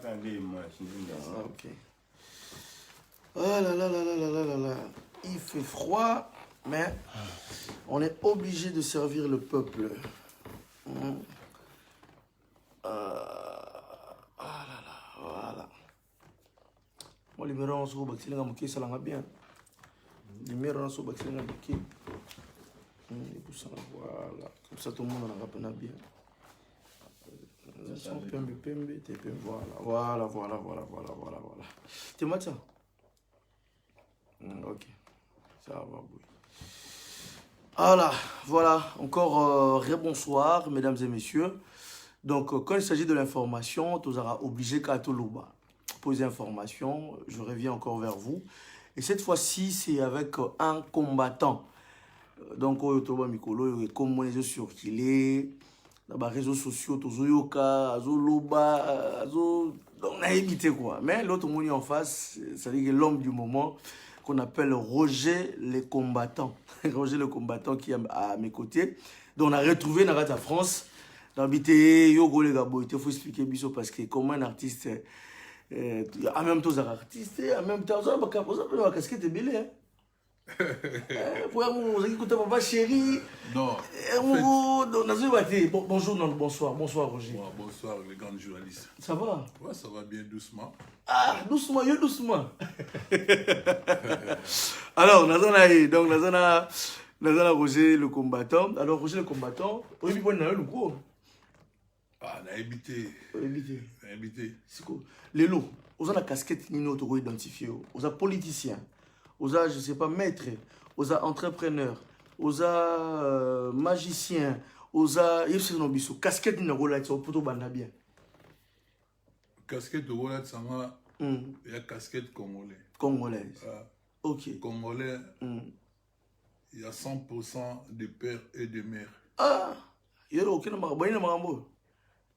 Ah, ok. Oh là là là là là là là là. Il fait froid, mais on est obligé de servir le peuple. Ah là là, voilà. Moi, les mères en sous bâti ça l'a bien. Les mères en sous bâti voilà. Comme ça, tout le monde en a rappelé bien. Voilà. Voilà. Tu m'as ça? Ok. Ça va, oui. Voilà. Encore rebonsoir, mesdames et messieurs. Donc, quand il s'agit de l'information, tu seras obligé qu'à tout l'ouba. Pour les informations, je reviens encore vers vous. Et cette fois-ci, c'est avec un combattant. Donc, Mikolo, comme les circulé, dans les réseaux sociaux, Tozoyoka, Azoloba, Azo. Donc, on a évité quoi. Mais l'autre monde en face, c'est-à-dire l'homme du moment, qu'on appelle Roger le combattant. Roger le combattant qui est à mes côtés. Donc, on a retrouvé dans la France. D'habiter, Yogo les gars, il faut expliquer Bisso parce que comme un artiste, en même temps, un artiste, en même temps, ça va casquette est belle. Pour vous écoutez papa chéri. Non. Bonjour, non, bonsoir Roger. Bonsoir les grands journalistes. Ça va? Ouais, ça va bien doucement. Ah, doucement. Alors, donc Nazana Roger le combattant. Alors Roger le combattant, oui, bon, le coup. Ah, on a évité. C'est quoi? Les lots, on a la casquette Nino to identifier. On a politicien, on a je sais pas maître, on a entrepreneur, on a magicien, on a casquette Nino là tu poto banda bien. Casquette de Roland Sanga, il y a casquette congolais. Congolaise. Ok. Congolais. Il y a 100% de pères et de mères. Ah, il y a aucun marambo.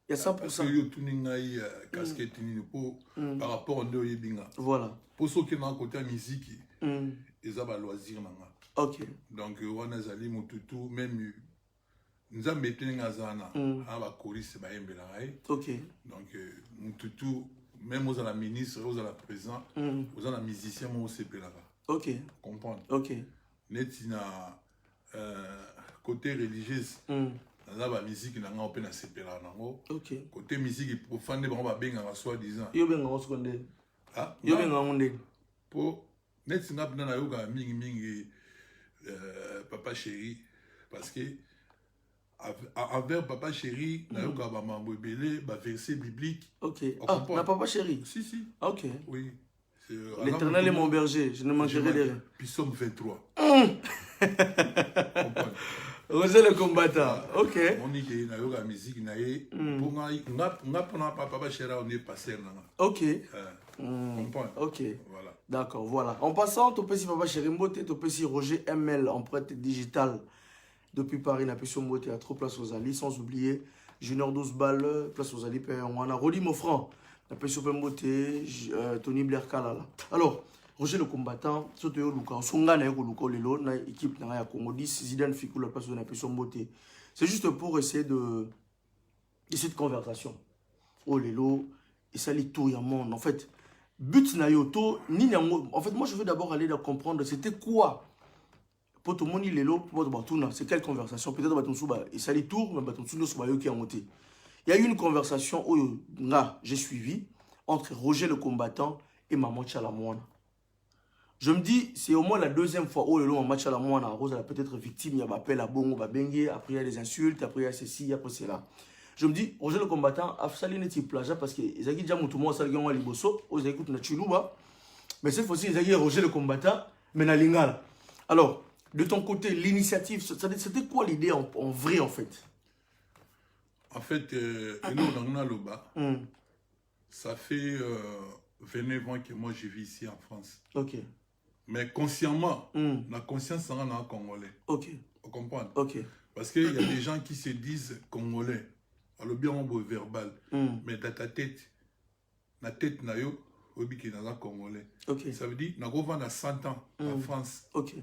Il y a 100%. Parce que yo tuningai casquette par rapport au ndoye binga. Voilà. Pour ceux qui ont côté musique, ils ont loisir nanga. Ok. Donc on a zali mututu même nous avons mis ngazana à ba choriste ba yembela ai. Ok. Donc mututu même aux la ministre, aux la président, aux la musicien moi aussi pelaka. Ok. Comprendre. Ok. Netina côté religieux. Dans la musique, on a open à séparer. Ok. Côté musique, profane, on va bien en soi-disant. Yo ben on se connaît. Ah. Yo ben on est. Pour net sinap na yoga mingi papa chéri parce que envers papa chéri na yoga ba mambo belé ba verset biblique. Ok. Ah, na papa chéri. Si. Ok. Oui. L'Éternel est mon berger, je ne manquerai de rien. Psaume 23. Roger le combattant. Ok. On dit que na yoga musique na ye pour nga papa chéri on est passé là. Ok. Comprendre. Ok. Voilà. D'accord, voilà. En passant, tu peux si papa chéri Mbote, tu peux si Roger ML, empreinte digitale depuis Paris, n'a plus Mbote à trop place aux alliés, sans oublier Junior 12 balles, place aux alliés, on a Rodi Mofran, n'a plus Mbote, Tony Blair Kalala. Alors, Roger le combattant, surtout Luka, Songa na Luka Lelo, na équipe na Congo 10, Zidane Fikou la place n'a plus Mbote. C'est juste pour essayer de cette conversation. Oh Lelo, et ça lit tout le monde. En fait, but na yoto ni en fait moi je veux d'abord aller comprendre c'était quoi pour tout le monde lelo c'est quelle conversation peut-être baton souba et ça lit tour mais baton souba soba yo qui a monté. Il y a eu une conversation où j'ai suivi entre Roger le combattant et Maman Chalamouana. Je me dis c'est au moins la deuxième fois où Maman Chalamouana Rose elle a peut-être victime, il y a appel à bongo babengue, après il y a des insultes, après il y a ceci, après c'est là. Je me dis, Roger le combattant a fait une plage parce que ils ont déjà monté moi ça ont liboso, ils écoutent na chuluba. Mais cette fois-ci ils ont dit Roger le combattant mais na lingala. Alors, de ton côté, l'initiative, c'était quoi l'idée en vrai en fait? En fait, ça fait 29 ans que moi je vis ici en France. Ok. Mais consciemment, la conscience c'est un Congolais. Ok. Vous comprenez? Ok. Parce qu'il y a des gens qui se disent Congolais. Alors bien on veut verbal. Mais dans ta tête, la tête na yo, obi qui est dans un Congolais. Ok. Ça veut dire, nous avons 100 ans en France. Ok.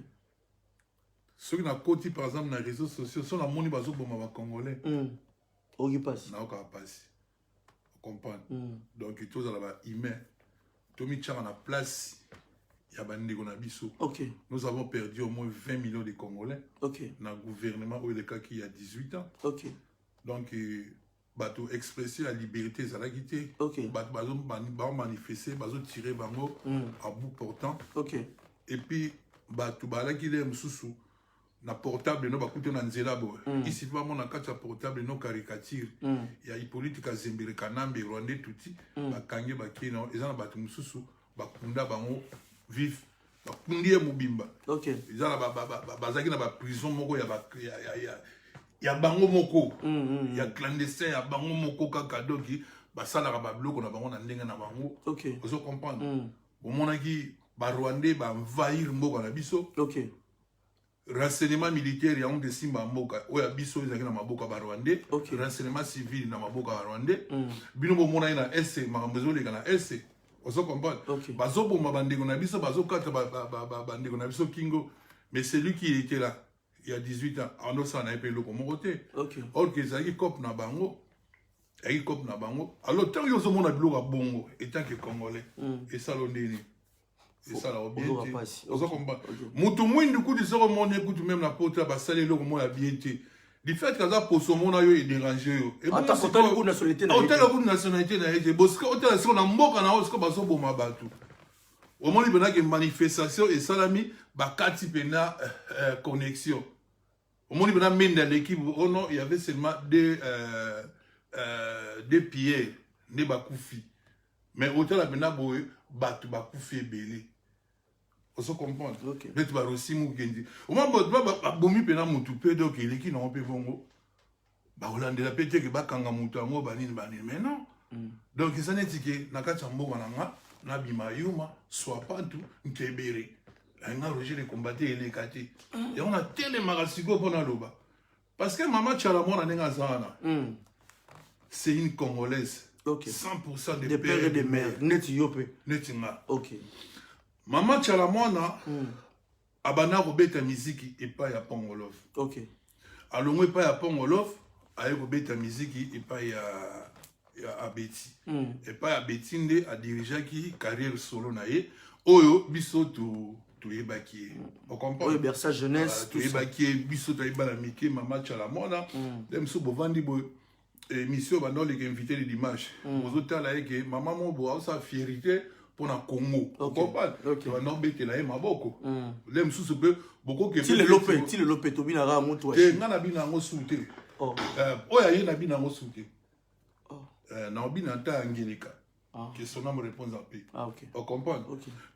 Ceux qui ont côté par exemple dans les réseaux sociaux, sont la moni bazo pour ma Congolais. Ok passe. Na oka passe. Vous comprendre. Donc tous là-bas humain Tomi Tchara na place ya bandeko na biso. Nous avons perdu au moins 20 millions de Congolais. Dans le gouvernement où il y a 18 ans. Donc bato expresser la liberté ça l'a quitté. Bato manifester, bato tirer bango à bout portant. Et puis bato bala qui les msusu na portable no bakuto na nzela bo. Ici pas mon akata portable no caricature. Ya Hippolyte Kazembere Kanambe Rwandais tuti bakange bakino ezana bato msusu bakunda bango vif bakundi ya mubimba. Ezana bazaki na ba prison moko ya bango moko ya clandestin ya bango moko kaka doki basala ba bloko na bango na ndenge na bango. Ozo comprendre. Omonaki ba Rwandais ba envahir mboka na biso. Renseignement militaire ya onde simba mboka oya biso ezaki na maboka ba Rwandais. Renseignement civil na maboka ba Rwandais. Bino bomona ina ese makambezo leka na ese. Ozo comprendre. Bazo bomba bandeko na biso bazo kata bandeko na biso kingo, mais celui qui était là il y a 18 ans en osa na epelo ko mokote. Or que ezaki cop na bango. Et cop na bango. Alors tant yo zo mona biloko bongo étant que congolais et ça l'ondeni. Et ça la bien. Ozo comprendre. Mutu mwindu kuti zero mona kuti même na porte ba salé loko mo ya bien té. Du fait que ça pour son mona yo déranger yo. Et ata kotali ku nationalité na. Hôtel ku nationalité na été. Boska hôtel so na mboka na osko baso boma batu. Au moment il y a une manifestation et salami bakati pena connexion. Au moment il y a une l'équipe, oh non, il y avait seulement des pieds, des bakoufi. Mais hôtel a pena boé batu bakoufi belé. On se comprend. Mais tu vas aussi moukendi. Au moment où bomi pena mutu pe donc il est qui n'ont pas bongo. Ba Hollande la pété que bakanga mutu ango banine mais non. Donc ça n'est que nakata mboka nanga. Nabima yuma soit pas tout nkebere nga Roger les combattre et les kati et on a tellement marasigo pour na loba parce que maman Tchala mona nenga zana c'est une congolaise 100% de père et de mère net yope netinga maman Tchala mona abana robeta miziki et pas ya Pongolof alongwe pas ya Pongolof aye robeta miziki et pas ya a Betty et pas à Betty nde a dirigé qui carrière solo nae oyo biso to ebaki on comprend oyo bersa jeunesse to ebaki biso to ebala mike mama Tchala mona dem so bovandi bo émission ba les invités de dimanche ozo tala que maman mo bo sa fierté pour na Congo on comprend to ba nobete la maboko dem so be boko ke ti le lope to bina ra moto ke ngana bina ngo souté oya ye na bina ngo souté Naobi Nanta Angelica, qui son nom répond en paix. On comprend?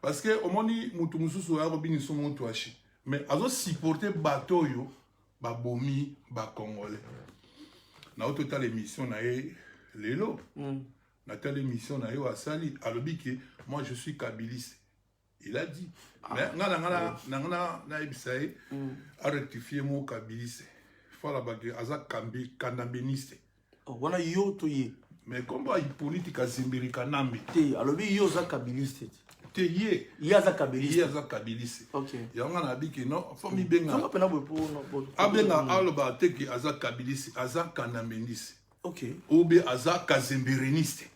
Parce que au moment où Moutumusu a Robin son mon toachi, mais à supporter bateau yo, ba bomi, ba congolais. Na au total émission na lelo, na telle émission na yo asali, alobi que moi je suis kabiliste. Il a dit, mais na ibisaye a rectifié mon kabiliste. Faut la bague aza kandambiniste. Wana yo to ye. Mais comment il politique à Zembere Kanambe? Alors lui yo za kabiliste. Te ye. Ya za kabiliste. Ya za kabiliste. Ya on a dit que non, faut mi benga. Ça pena pour no. Abenga aloba te que aza kabiliste, aza kanambendiste. Ou bien aza kazembereniste.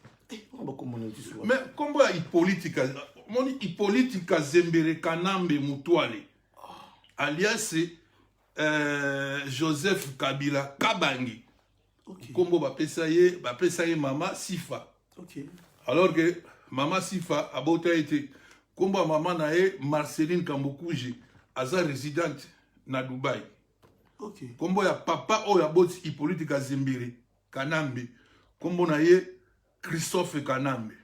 On va comment tu sois. Mais comment il politique à Zembere Kanambe Mutuale. Alias Joseph Kabila Kabangi. Kombo bapesa ye mama Sifa. Alors que mama Sifa a beau été kombo mama nae Marceline Kambokuji aza résidente na Dubaï. Kombo ya papa o ya boti Hippolyte Kazembere Kanambe kombo nae Christophe Kanambe.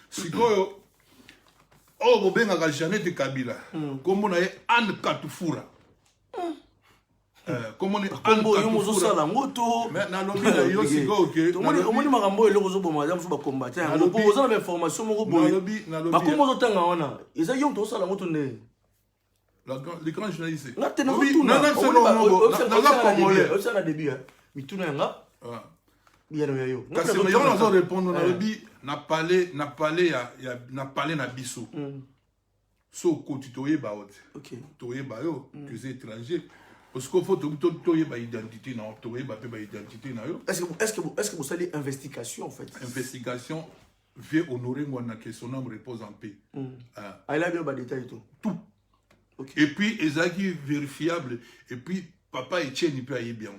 Sikoyo o bobenga ka Jeannette Kabila kombo nae Anne Katufura. Comment on combo yo mozo sala ngoto mais na lobi na yo siko ke omoni makambo eloko zo boma zamu ba combattre ngo po za na information moko boye ba kombo zo tanga wana eza yo to sala ngoto ne les grands journalistes na tena ngoto na na congolais o sala début mituna nga bien yo parce que yo na zo répondre na lobi na parler na biso so ko tutoyer ba hot toyer ba yo que c'est étranger. parce qu'il faut que tu aies identité, identité. Est-ce que vous savez investigation en fait? Investigation, vient honorer que son âme repose en paix. Ah, il a bien des détails tout. Tout. Okay. Et puis, ils sont vérifiables. Et puis, papa et Tchène, il peut aller bien.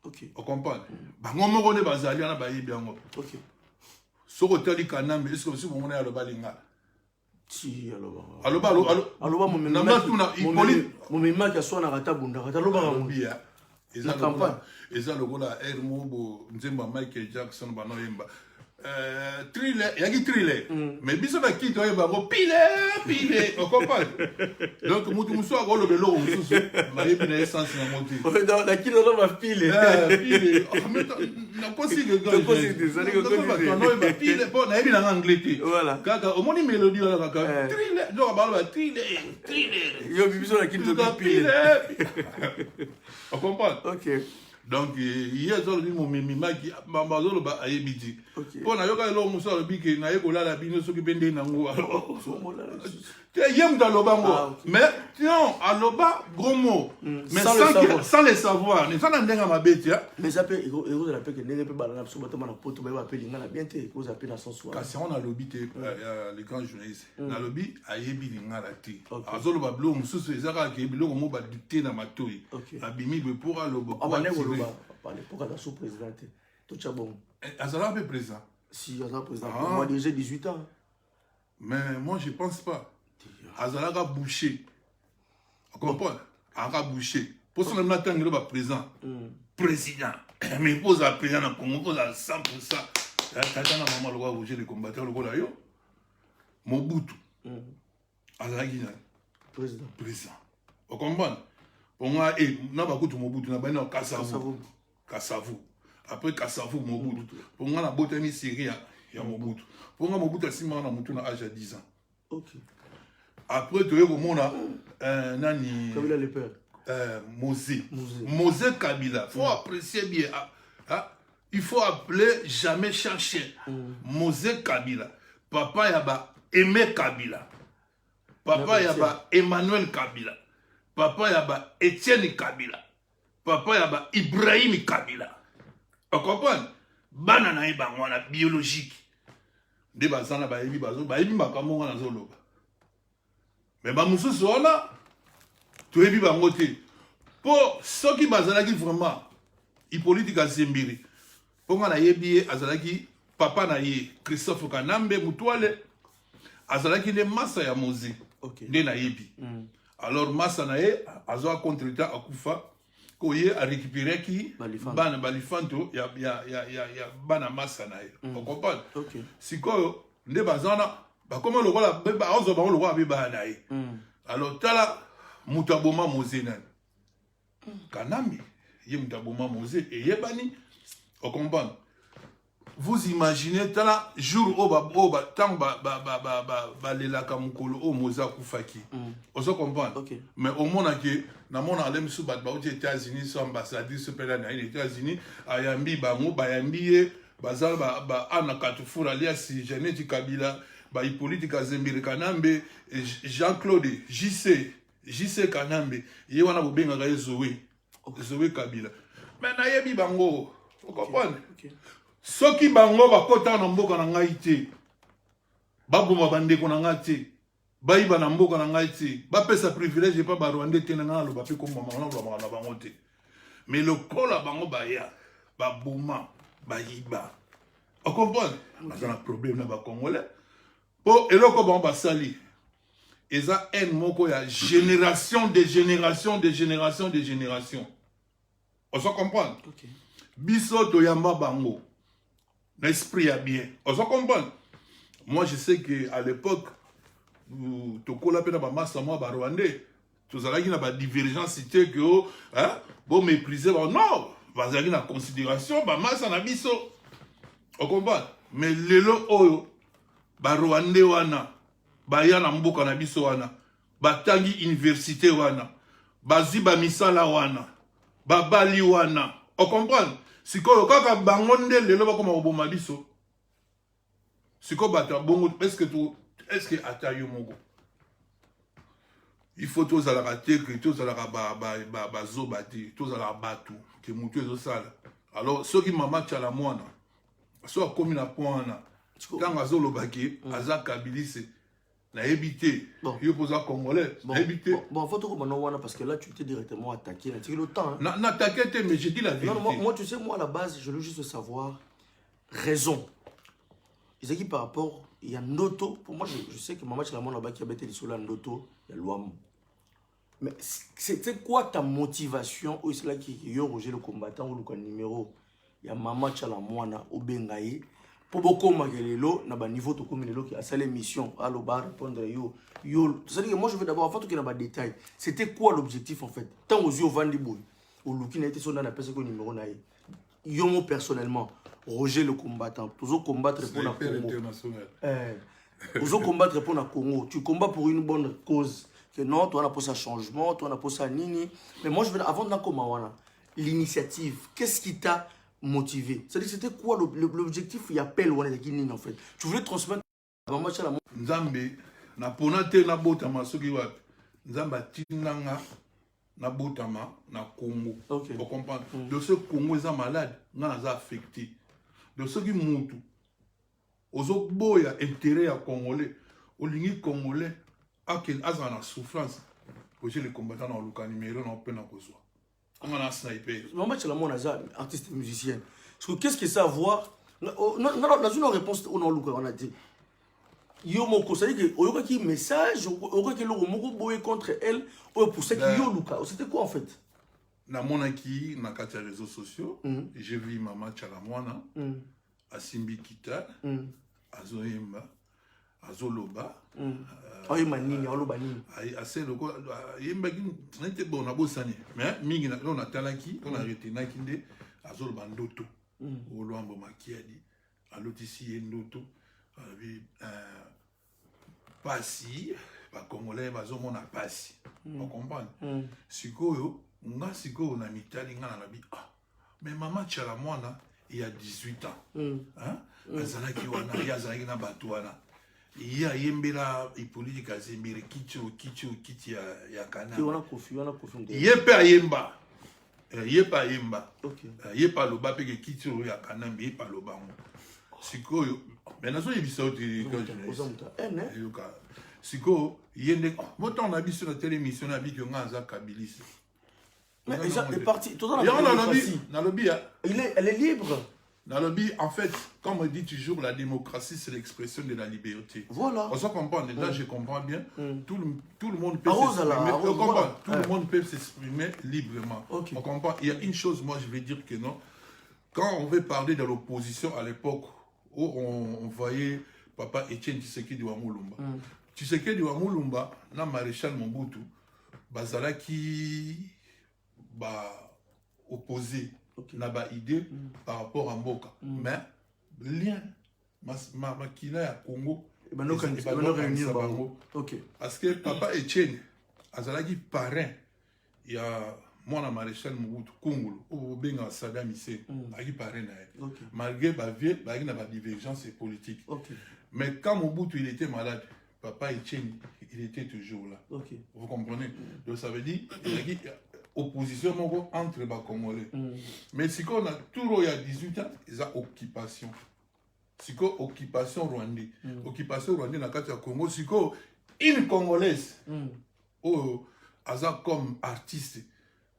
Ok. On comprend. Bah, on me connaît Bazali, on a baillé bien. Ok. Ce hôtel, Kanam, est-ce que vous avez le balinga? Si, alors. Alors, mon mima qui a soit narata bunda, alors, ils ont le mot, Michael Jackson, Banoyemba. Thriller, il y a qui thriller. Mais biso na qui toi va pile, on comprend. Donc mutu a le vélo musu, ma yebi na essence na monter. Dans la qui va pile. Pile. Na possible que pile bon na yebi na anglais. Voilà. Kaka au moni mélodie là kaka thriller, donc ba thriller. Yo biso na qui va pile. On comprend. OK. Donc, il y a des gens qui ont été pour na yoka lo muso lo biki na yeko la bino so ki bende na ngo tu yem dans le bango mais non aloba gros mot mais sans les savoir ne sans ndenga mabetia mais ça peut ego de la paix que ne peut balana so batama na poto ba appeler ngala bien te ko za appeler na son soir kasi on a lobby les grands journalistes na lobby ayebi ngala ti azolo ba blo mususu ezaka ke bilo mo ba dicter na matoi abimi be pour aloba parler pour la sous-présidente tout ça bon azala un peu présent. Si, Azala président. Moi, déjà 18 ans. Mais moi, je ne pense pas. Azala a bouché. On comprend? A bouché. Pour ça, on a attendu le président. Président. Mais il pose à président dans le Congo, il pose à 100%. Tata na maman le roi bouger les combattants, le roi là. Mobutu. Azala Guinée. Président. Président. On comprend? On a beaucoup de Mobutu. On a Kassavu. Kassavu. Après Kassavu Mobutu. Pour moi, la botanie Syrie, il y a Mobutu. Pour moi, Mobutu a 6 mois, on a l'âge de 10 ans. Ok. Après, tu vois, on a Nani. Kabila le père. Mosé Kabila. Il faut apprécier bien. Il faut appeler, jamais chercher. Mosé Kabila. Papa Yaba Aimé Kabila. Papa Yaba Emmanuel Kabila. Papa Yaba Etienne Kabila. Papa Yaba Ibrahim Kabila. On comprend? Banana est biologique. Des bazana baïbi bazo, baïbi makamon na zoloba. Mais bamusu sola, tu es bangote. Pour ceux qui bazalaki vraiment, il politique à Zembiri. Pour moi, na yebi azalaki papa na ye Christophe Kanambe Mutuale, azalaki le massa ya mozi. De na yebi. Alors massa na ye azo contre-temps akufa. Koye a récupéré qui bana balifanto ya bana massa na ye. On comprend? Si ko nde bazana ba comment le roi ba ozo ba le roi be bana ye. Alors tala mutaboma mozena. Kanami ye mutaboma mose et yebani. On comprend? Vous imaginez tala jour au ba tant ba lela kamukolo o moza kufaki. On se comprend? Mais au monde que na mona alem sou bat ba aux États-Unis so ambassadeur so pela na les États-Unis ayambi bango bayambi bazal ba ana katufura alias Jeannette Kabila ba Hippolyte Kazembiri Kanambe Jean-Claude JC Kanambe ye wana bobenga ga Zoé Kabila mais na yebi bango vous comprenez? Soki bango bakota na mboka na ngai te baboma bandeko na ngai te bayiba na mboka na ngai te bapesa privilège pa ba Rwanda te na ngalo ba pe ko mama na bango te mais le kola bango baya baboma bayiba on comprend? Parce qu'on a problème na ba congolais po eloko bango basali eza en moko ya génération de génération de génération de génération on se comprend? Biso to yamba bango l'esprit a bien. On se comprend? Moi, je sais qu'à l'époque, tu as fait ma masse à moi, Rwandais. Tu as dit que divergence, c'était que vous méprisez. Non, vous avez une considération, ma masse en abisso. On comprend? Mais les lots, Rwandais, Bayana Mboka na biso wana, Batangi Université wana, Baziba Misala wana, Babali wana. On comprend? Si ko kaka bangonde lelo ba koma oboma biso siko bata bongo est-ce que atayo mongo il faut tous à la rater, que tous à la bazobati, tous à la batu, que mon Dieu est ça. Alors, ceux qui m'ont matché à la moine, soit comme la pointe, quand Azo le baquet, Aza Kabilis, n'a évité. Il faut ça congolais, n'a évité. Bon, faut tout comprendre parce que là, tu t'es directement attaqué. Tu as le temps. N'attaquez, mais j'ai dit la vérité. Non, moi, tu sais, moi, à la base, je veux juste savoir raison. Ils disent par rapport, il y a Noto. Pour moi, je sais que Maman Chalamon là-bas qui a bêté les sols à Noto, il y a Luam. Mais c'est quoi ta motivation ou c'est là qui y a Roger le combattant ou le numéro? Il y a Maman Chalamon au Bengaï. Pour beaucoup magelelo na ba niveau to communelo qui a sa l'émission à l'obar répondre yo c'est-à-dire que moi je veux d'abord avant tout qu'il y a des détails. C'était quoi l'objectif en fait? Tant aux yeux Vandiboy ou Luki n'a été son dans la personne que numéro naï. Yo moi personnellement Roger le combattant toujours combattre pour la Congo. Toujours combattre pour la Congo. Tu combats pour une bonne cause. Que non, toi on a pour ça changement, toi on a pour ça nini. Mais moi je veux avant de l'initiative. Qu'est-ce qui t'a motivé? C'est-à-dire c'était quoi l'objectif? Il y a appel ou en fait. Tu voulais transmettre Nzambe na ponate na botama soki wapi. Nzamba tinanga na botama na Congo. Okay. Vous comprenez? De ce Congo est malade, nga za affecté. De ceux qui montent ozo boya intérêt à Congolais, au lingi Congolais a quel azana souffrance. Pour les combattants dans le cas numéro on peut na kozwa. On a un sniper. Maman Chalamon Naza, artiste et musicien. Qu'est-ce que ça a à voir? Non, une réponse au nom on a dit. Yo moko, c'est-à-dire que y a un message, il y a un boye contre elle, pour ça qu'il y a Luka. C'était quoi en fait? Na monaki, na kati ya réseaux sociaux, j'ai vu Maman Chalamwana, Asimbi Kita, Azoyemba, Azoloba. Aïe manini, oloba nini. Assez le quoi, yemba qui n'était bon na bosani. Mais mingi na on a talaki, on a retenu kinde, Azoloba ndoto. Oloambo makiadi, alotisi ndoto, abi pasi, ba congolais bazo na pasi. On comprend. Sikoyo, nga sikoyo na mitali nga na bi ah. Mais Maman Chalamwana il y a 18 ans. Hein? Azalaki wana, yazalaki na batwana. Il y a yembela politique azembere kiti ya kana. Qui on a confié. Yepa yemba. Yepa yemba. OK. Yepa loba pe kiti ya kana mbe yepa loba. Sikoyo. Mais nazo yebisa oti ka. Sikoyo yende moto on a vu sur la télévision na bi que ngaza Kabilis. Mais il est parti tout dans la lobby. Elle est libre. Dans le but, en fait, comme on dit toujours, la démocratie, c'est l'expression de la liberté. Voilà. On s'en comprend. Là, je comprends bien. Tout le monde peut s'exprimer. Tout le monde peut s'exprimer librement. Okay. On comprend. Il y a une chose, moi, je vais dire que non. Quand on veut parler de l'opposition à l'époque, où on voyait Papa Etienne Tshisekedi Wamulumba. Tshisekedi Wamulumba, na maréchal Mobutu, bazala qui opposé. Na ba idée par rapport à Mboka. Mais lien makina ya Congo réunir OK. Parce que Papa Etienne azalaki parrain il y a moi maréchal Mobutu Kongolo au benga Saddam Hussein aki parrain na malgré ba vie ba na ba divergence politique. OK. Mais quand Mobutu il était malade, Papa Etienne il était toujours là. OK. Vous comprenez? Donc ça veut dire il y a opposition entre les Congolais. Mais si on a toujours il y a 18 ans, ils ont occupation. Si on occupation rwandaise. Occupation rwandaise dans le cas Congo, si on une Congolaise, comme artiste,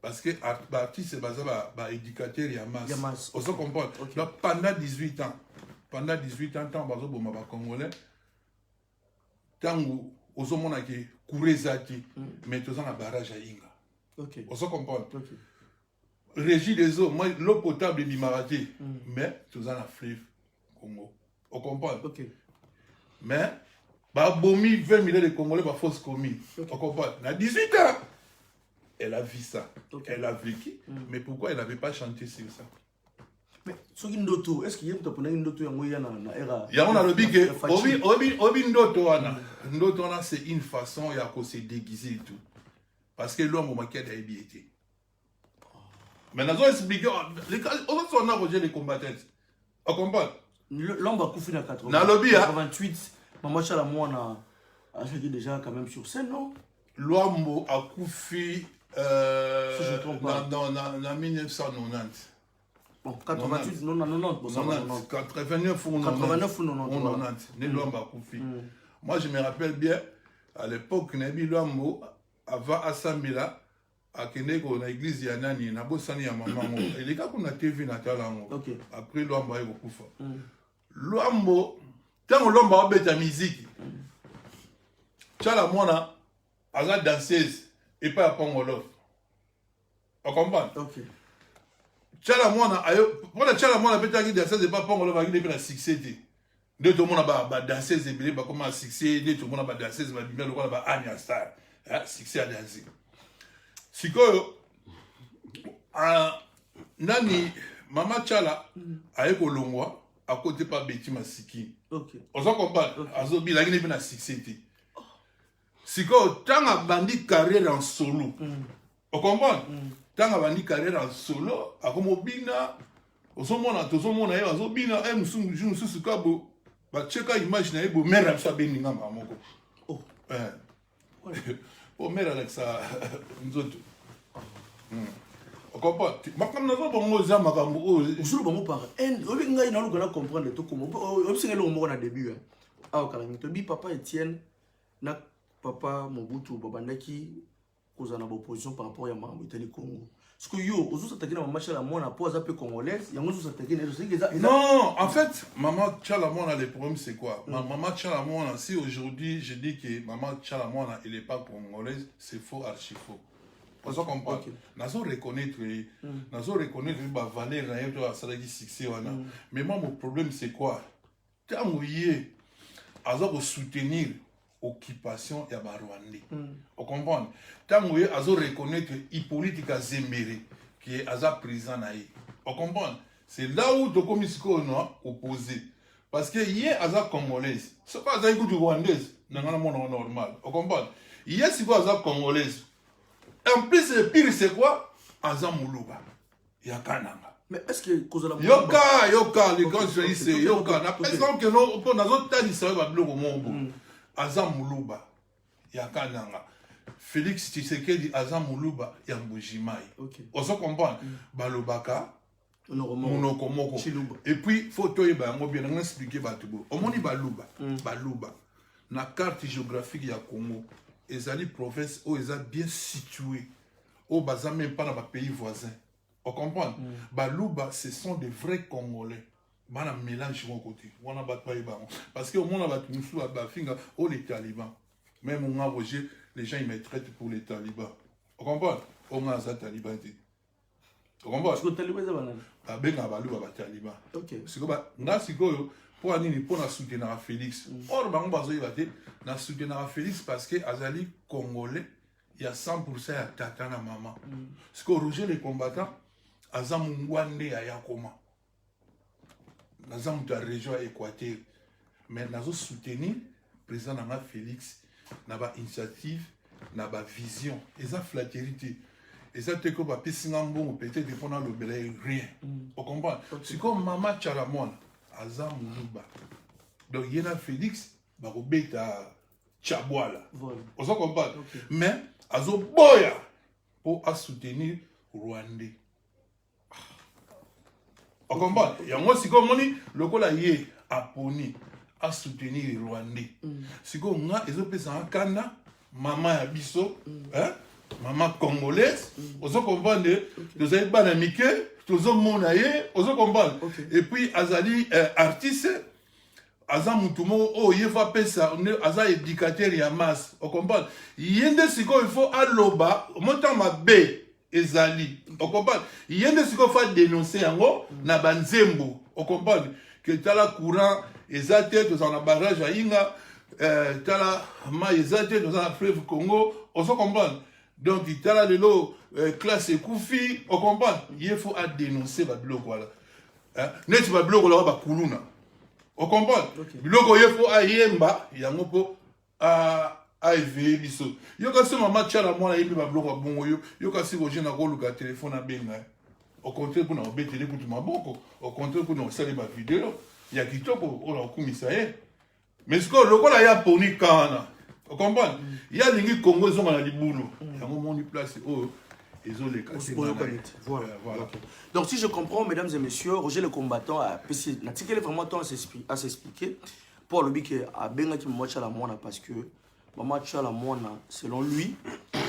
parce que artiste c'est éducateur et masse. On se comprend. Donc pendant 18 ans, tant que Congolais, tant que aux hommes qui couraient mais tous un barrage à Inga. Okay. On se comprend. Okay. Régie des eaux, moi, l'eau potable est mimaraté. Mais, tout ça, la fleuve, Congo. On comprend. Okay. Mais, bah, bomi 20 millions de Congolais, bah, fausse commis. On comprend. À 18 ans, elle a vu ça. Okay. Elle a vécu. Mais pourquoi elle n'avait pas chanté sur ça? Mais, est-ce qu'il y a une ndoto na era? Il y a le big. Obi ndoto wana, c'est une façon, il y a qu'on se déguiser et tout. Parce que l'homme a été. Mais nous avons expliqué, on a rejeté les combattants. On comprend? L'homme a coupé dans 88. Maman Chalamon a joué déjà quand même sur scène, non? Luambo a koufi si je ne trompe pas. Dans 1990. Bon, 88, 90, 89 ou 90. Né Luambo a koufi. Moi, je me rappelle bien, à l'époque, Nabi Luambo, avant Asambila, à Keneko, dans l'église Yanani, na bosani ya maman. Et les gars qu'on a TV natalango. Après Luambo a koufa. Luambo, tant que Luambo a bête la musique. Tchala mona, a la danseuse, et pas à Pongolof. On comprend? Tchala mona, pour la Tchala mona, bête la danseuse, et pas Pongolof, avec les succès. De tout le monde a danseuse, et bien, comment à succès, de tout le monde a danseuse, mais bien, le monde a Anya Star. Succès à danser. Si quoi, nani, Mama Tchala, a Ekolongwa, à côté pas Betty Masiki. On s'en comprend? Azobi, la guinée, bien à succès. Si quoi, tant à bandi carrière en solo. On comprend? Tant à bandi carrière en solo, à comme Obina, au son monde, tout son monde, à Zobina, Msung, Susukabo. Bah, check out image na ebo mère ça beninga mamoko. Oh. Oh mère avec ça nous autres. On comprend. Ma comme nous avons bon za makambo o. Usulu bango par en obi ngai na lugana comprendre to comme obisenge lo mo na début. Ah kala to bi papa Etienne na papa Mobutu babandaki kozana ba opposition par rapport ya mambo itali Congo. Parce que yo, aujourd'hui, ça t'a maman Chalamon a posé un peu congolaise, non, en fait, maman Chalamon a les problèmes, c'est quoi? Maman Chalamon, si aujourd'hui je dis que maman Chalamon elle n'est pas congolaise, c'est faux, archi faux. Pour ça qu'on parle. Nous reconnaître la valeur, ça dit succès. Mais moi, mon problème, c'est quoi? Tant que vous soutenir occupation ya Rwandais. On comprend. Tant que vous reconnaître Hippolyte Kazembere qui est président naï. On comprend. C'est là où tu commis opposé. Parce que hier Aza congolaise, c'est pas Aza du rwandaise, dans le monde normal. On comprend. Hier c'est quoi Aza congolaise. En plus le pire c'est quoi? Aza Moulouba. Yakananga. Mais est-ce que Yoka les grands journalistes Yoka. Est-ce que non pour nous autres ils savent pas bloquer au monde. Azam Moulouba, Yakananga. Félix Tshisekedi, Azam Moulouba, Yambujimai. On se comprend. Balobaka, Monokomoko. Et puis, il faut bien expliquer Batoubo. On dit Balouba. Balouba. La carte géographique du Congo, les provinces où ils sont bien situés, où ils sont même pas dans les pays voisins. On comprend. Balouba, ce sont des vrais Congolais. On a mélange de côté. On a parce que au monde a les talibans. Même on a Roger, les gens ils me traitent pour les talibans. On comprend? On a des talibans. On comprend? Parce que les talibans sont des talibans. Parce que pour aller pour soutenir Félix. Or, on soutenir Félix parce que Azali Congolais, il y a 100% à tata na maman. Parce que Roger les combattants, Azamungwande à Yakoma. Nous sommes dans la région Équateur. Mais nous avons soutenu le président Félix, dans initiative, dans vision. Et ça, flatérité. Et ça, c'est que peut-être qu'on a le rien. On comprend? C'est comme Maman Chalamon, Azam Moulouba. Donc, il y a Félix, il y a Tchabouala. On se comprend? Mais, Azo Boya, pour soutenir Rwandais. On comprend? Il y a moi, si comme on dit, le col a yé à Pony à soutenir les Rwandais. Si comme moi, ils ont fait ça en Canada, maman Abisso, maman congolaise, on se comprend, nous avons pas d'amitié, nous avons mon aïe, on se comprend. Et puis, Azali, artiste, Azam Moutumo, oh, il va faire ça, Azali éducateur, il y a masse, on comprend. Il y a des si il faut à l'oba, montant ma baie. Ezali, on comprend. Il y a des choses qu'il faut dénoncer en haut, na banzembo, on comprend. Que tala courant, ezate, dans un barrage à Inga, tala ma ezate, dans un fleuve Congo, on se comprend. Donc, tala de l'eau, classe Koufi, on comprend. Il faut dénoncer le bloc, voilà. N'est-ce pas le bloc, là, va Koulouna. On comprend. Le bloc, il faut ayemba, il y a un peu AIV biso yo kasi mama tchala mwana yebi ba bloko bongo yo kasi roje na koluka téléphone na benga au contraire pour na obetele kutu maboko au contraire pour na sali ba vidéo ya kitoko ona kumisa ye mais ce que lokola ya poni kana Vous comprenez? Il y a des Congo, ils ont des boulots. Il y a un moment de place. Ils ont les cas. Voilà. Donc, si je comprends, mesdames et messieurs, Roger le combattant a vraiment temps à s'expliquer pour le but que a bien qui me la moine parce que maman la moine selon lui,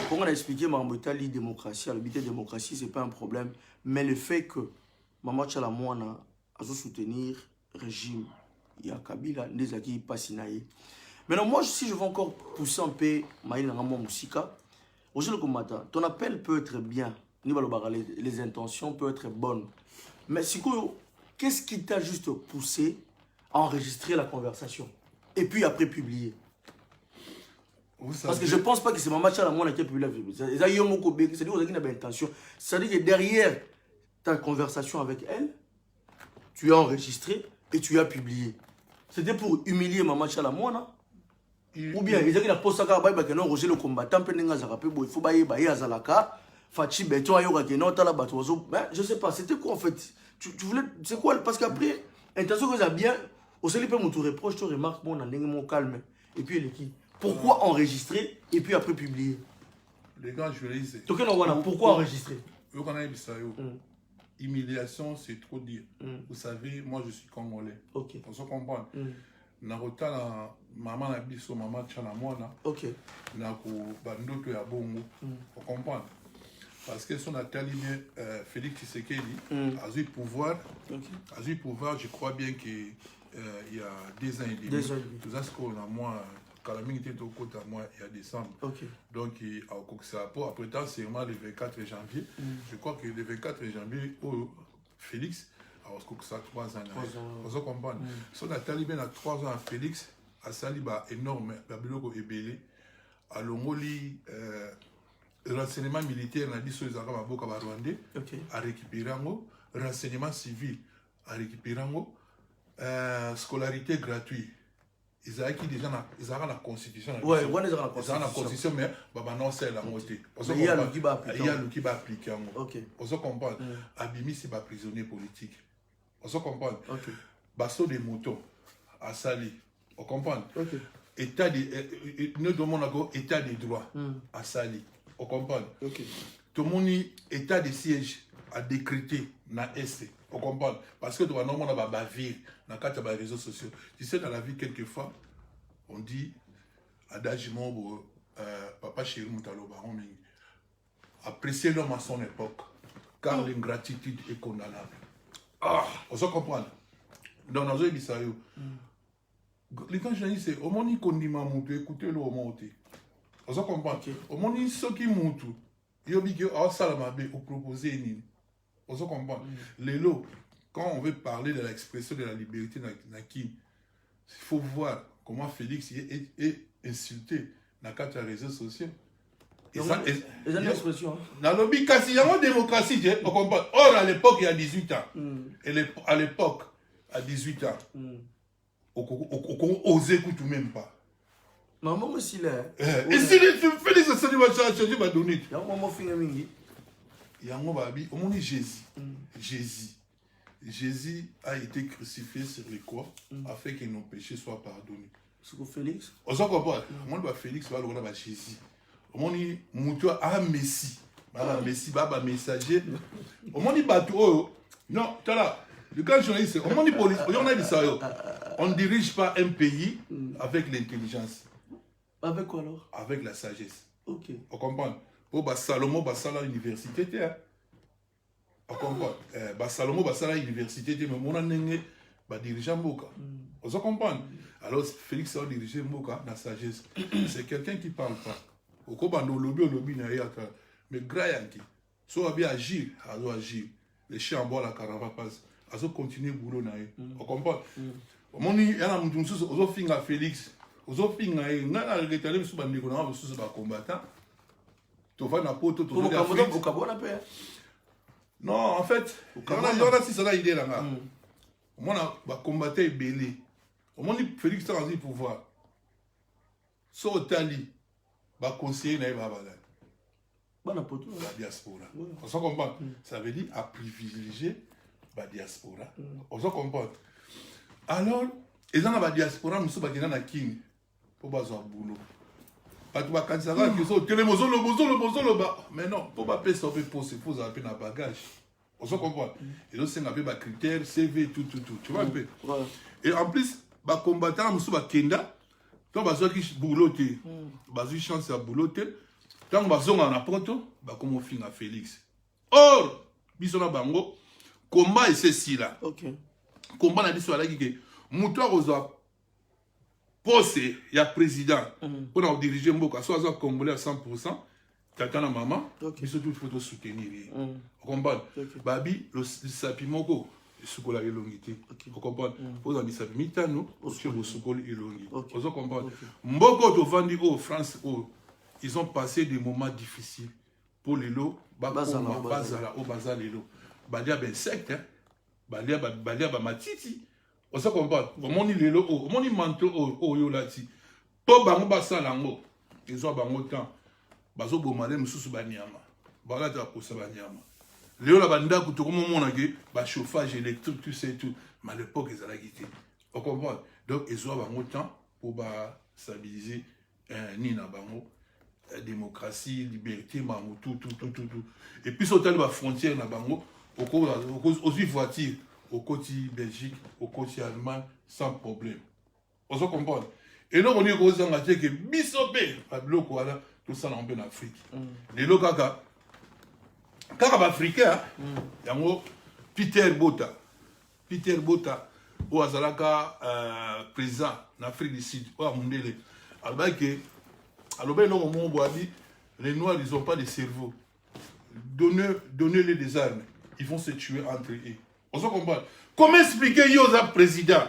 pour on a expliqué ma démocratie, la démocratie c'est pas un problème, mais le fait que maman la moine a soutenir régime, il y a Kabila, des acquis pas sinaï. Maintenant, moi, si je veux encore pousser un peu Maïna Ramon Moussika, Roger le combattant, ton appel peut être bien, les intentions peuvent être bonnes. Mais qu'est-ce qui t'a juste poussé à enregistrer la conversation et puis après publier? Parce que je ne pense pas que c'est Maman Tchalamouana qui a publié la vidéo. C'est-à-dire qu'il y a une intention. C'est-à-dire que derrière ta conversation avec elle, tu as enregistré et tu as publié. C'était pour humilier Maman Tchalamouana. Ou bien, il y a une pose à non Roger le combattant, il faut bailler à Zalaka, Fachi Beton, je sais pas, c'était quoi en fait? Tu voulais, c'est quoi? Parce qu'après, intention que ça bien, au seul peu mon reproche, tu remarques, bon, on a mon calme. Et puis, pourquoi enregistrer et puis après publier? Les gars, je vais dire. Pourquoi enregistrer? Humiliation, c'est trop dire. Vous savez, moi je suis congolais. Ok. On se comprend. Narota la maman na biso maman tchana mwana. Ok. Na ko bandoto ya bongo. On comprend. Parce que son talibé Félix Tshisekedi a eu pouvoir. A eu pouvoir, je crois bien que il y a 2 ans et demi. Tout ça ce qu'on a moi Kalaming était au côté à moi il y a décembre. Okay. Donc après temps c'est vraiment le 24 janvier. Je crois que le 24 janvier Félix ça 3 ans. Vous comprenez? Si on a talibé dans 3 ans à Félix, à Saliba énorme, Babiloko et Belé, à Longoli, renseignement militaire, on a dit sur les Arabes à Rwandais, à récupérer renseignement civil, à récupérer scolarité gratuite. Ils ont acquis déjà la constitution. Oui, ils ont la constitution, mais non, c'est la moitié. Il y a le qui va appliquer. On se comprend. Abimi, c'est pas prisonnier politique. On se comprend. Basso des moutons à Sali. On comprend. État des droits à Sali. On comprend. Tout le monde état de siège à décréter dans l'Est. On comprend. Parce que normalement, on a bavir dans les réseaux sociaux. Tu sais, dans la vie, quelquefois, on dit, adagement, papa chéri Moutalo Baron, apprécier l'homme à son époque, car l'ingratitude est condamnable. On se comprend. Dans nos yeux, les gens journalistes, c'est au moins ils condiment Moutou, écoutez-le au monté. On se comprend. Au moins ils sont qui Moutou, ils ont dit que Salamabe ou proposer une. On se comprend. Lélo, quand on veut parler de l'expression de la liberté dans il faut voir comment Félix est insulté dans les réseaux sociaux. Et ça, les expressions. Dans le but, il y a une démocratie, on comprend. Or, à l'époque, il y a 18 ans. Et à l'époque, à 18 ans, on osait écouter même pas. Maman aussi là. Et si Félix a va donner. Il y a un moment fini. Il y a un moment, on dit Jésus. Jésus a été crucifié sur les croix afin que nos péchés soient pardonnés. C'est pour Félix. On s'en comprend. On dit Félix va le voir Jésus. On dit Moutou a Messie. Messie, Baba messager. On dit Batou. Non, tu là. Le grand journaliste, on dit police. On a dit ça. On ne dirige pas un pays avec l'intelligence. Avec quoi alors? Avec la sagesse. Ok. On comprend. Pour Salomon, Bassala l'université. On comprend. Salomon, Bassala l'université. Mais mon année, dirigeant Mboka. On se comprend. Alors, Félix a dirigé Mboka dans la sagesse. C'est quelqu'un qui ne parle pas. Au Kobando, lobby, mais Grayanki. Soit bien agir, alors agir. Les chiens en bois, la caravane passe. Alors, continuer le boulot. On comprend. Il y a un peu de Félix. Aux autres, il y a un combattant. Non, en fait, on a si ça idée là. On a combattu Belé. On a Félix a eu pouvoir. So Tali, va conseiller la diaspora. On se comprend. Ça veut dire à privilégier la diaspora. On se comprend. Alors, ils ont la diaspora, nous sommes dans la King pour baser un boulot. bato bakanisaka ke otelema ozoloba mais non mpo bapesa mpe pose fo ozala mpe na bagage ozo comprendre ezosenga mpe bacritère cv tout tu vois mpe et en plus bacombattant mosusu bakenda ntango bazwaki boulot te bazwi chance ya boulot te ntango bazongana na poto bakoma ofinga félix or biso na bango komba esesila komba na biso alaki ke moto akozwa pose ya président mpona kodirige mboka so aza congolais à 100% tata na mama biso tout faut soutenir ye okomprendre babi lisapi moko esukolaka elongi te okomprendre ozwa lisapi mitano otie bosukoli elongi ozo comprendre mboka oyo tovandi oyo France oyo ils ont passé des moments difficiles pour lelo bakoma bazala oyo baza lelo balia bainsecte balia bamatiti ozo comprendre omoni lelo oyo omoni manto oyo olati mpo bango basala yango ezwa bango temps bazoboma le mosusu banyama balata bakosa banyama lelo na bandako tokomomona ke bachauffage électrique tout ça et tout mais à l'époque ezalaki te ocomprendre donc ezwa bango temps pour bastabiliser nini na bango démocratie liberté bango tout et puis sotali bafrontière na bango ozwi voiture okoti Belgique okoti Allemagne sans problème ozo comprendre eloko nini kozanga te ke biso mpe babiloko wana tosala mpe na afrique lelo kaka baafricain yango Peter Bota oyo azalaka président na Afrique du Sud oyo amundele alobaki eloko moko boabi les noirs ils ont pas de cerveau donnez-les des armes ils vont se tuer entre eux ozo comprendre comment expliquer yo za président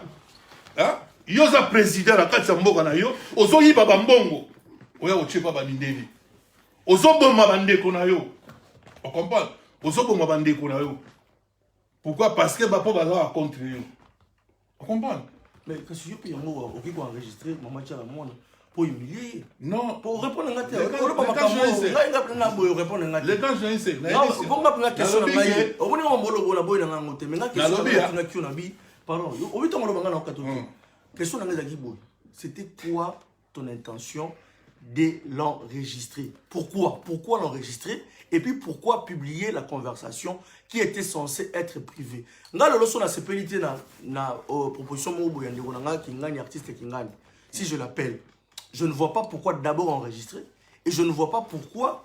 yo za président na kati ya mboka na yo ozoyiba bambongo oya kochepa bandeli ozoboma bandeko na yo ocomprendre ozoboma bandeko na yo pourquoi parce que bapo bazala contre yo ocomprendre mais kasi yo pe yango oki ko enregistrer mama tia la mona pour humilier non pour répondre à ngate les gars je sais non bon ma question na ngai oboni ngombo lo na boy na ngango te menga question na kio na bi pardon obi to ngolo banga na okato question na ngai boy c'était quoi ton intention de l'enregistrer? Pourquoi l'enregistrer? Et puis pourquoi publier la conversation qui était censée être privée? Nga le loso na sepelité na proposition mo boyande konanga kingani artiste kingani. Si je l'appelle, je ne vois pas pourquoi d'abord enregistrer et je ne vois pas pourquoi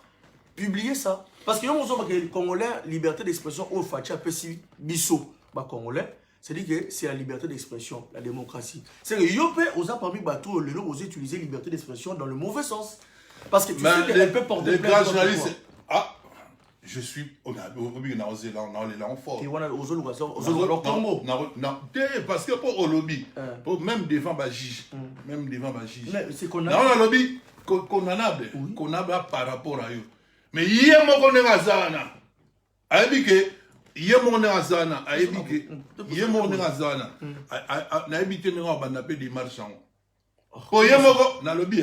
publier ça. Parce que yo mozo ba Congolais liberté d'expression au facha pesi biso ba Congolais. C'est-à-dire que c'est la liberté d'expression, la démocratie. C'est que Yopé, aux a parmi bateau, le lot, osé utiliser liberté d'expression dans le mauvais sens. Parce que tu sais qu'elle peut porter les grands journalistes. Ah, je suis. On a osé là, on est là en fort. Et on a osé le combo. Non, parce que pour au lobby, même devant ma juge. Même devant ma juge. C'est qu'on a. Non, on a lobby condamnable. Condamnable par rapport à eux. Mais hier, moi, on est à Zana. Aïe, Yemo Nazana, Aébike, Yemo Nazana, Naébite n'a pas des marchands. Oh, Yemo, Nalobi,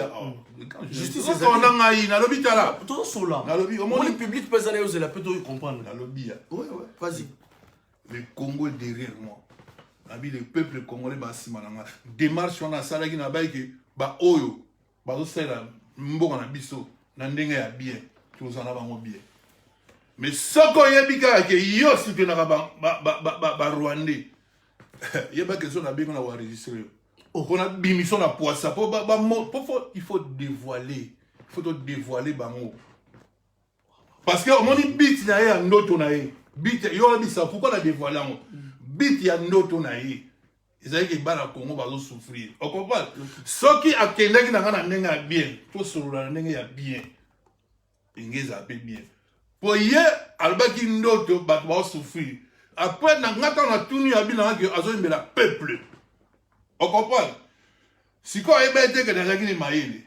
justice, on a eu Nalobi Tala. Tout ça là. Nalobi, au moins le public peut aller aux élèves, peut comprendre. Nalobi, ouais, vas-y. Le Congo est derrière moi. Le peuple congolais, démarche, on a salagi na baïke, ba oyo, ba osela, mbongo na biso, na ndenge ya bien, tous en avons bien. Mais ce qu'on y a dit que yo soutenir ba Rwandais. Il y a pas question na bien qu'on a enregistré. On a bimission na poissa il faut dévoiler. Il faut dévoiler ba mot. Parce que on dit bit na ya ndoto na ye. Bit yo dit ça pourquoi la dévoiler mo? Bit ya ndoto na ye. Ils que ba na Congo ba souffrir. On comprend? Ce qui a kendaki na ngana ndenga bien. To solo na ndenga ya bien. Ingeza bien. Pour hier, albaki ndoto bat va souffrir. Après, na ngata na tunu ya bina que azo imbela peuple. On comprend? Si quoi est bête que dans la maïle,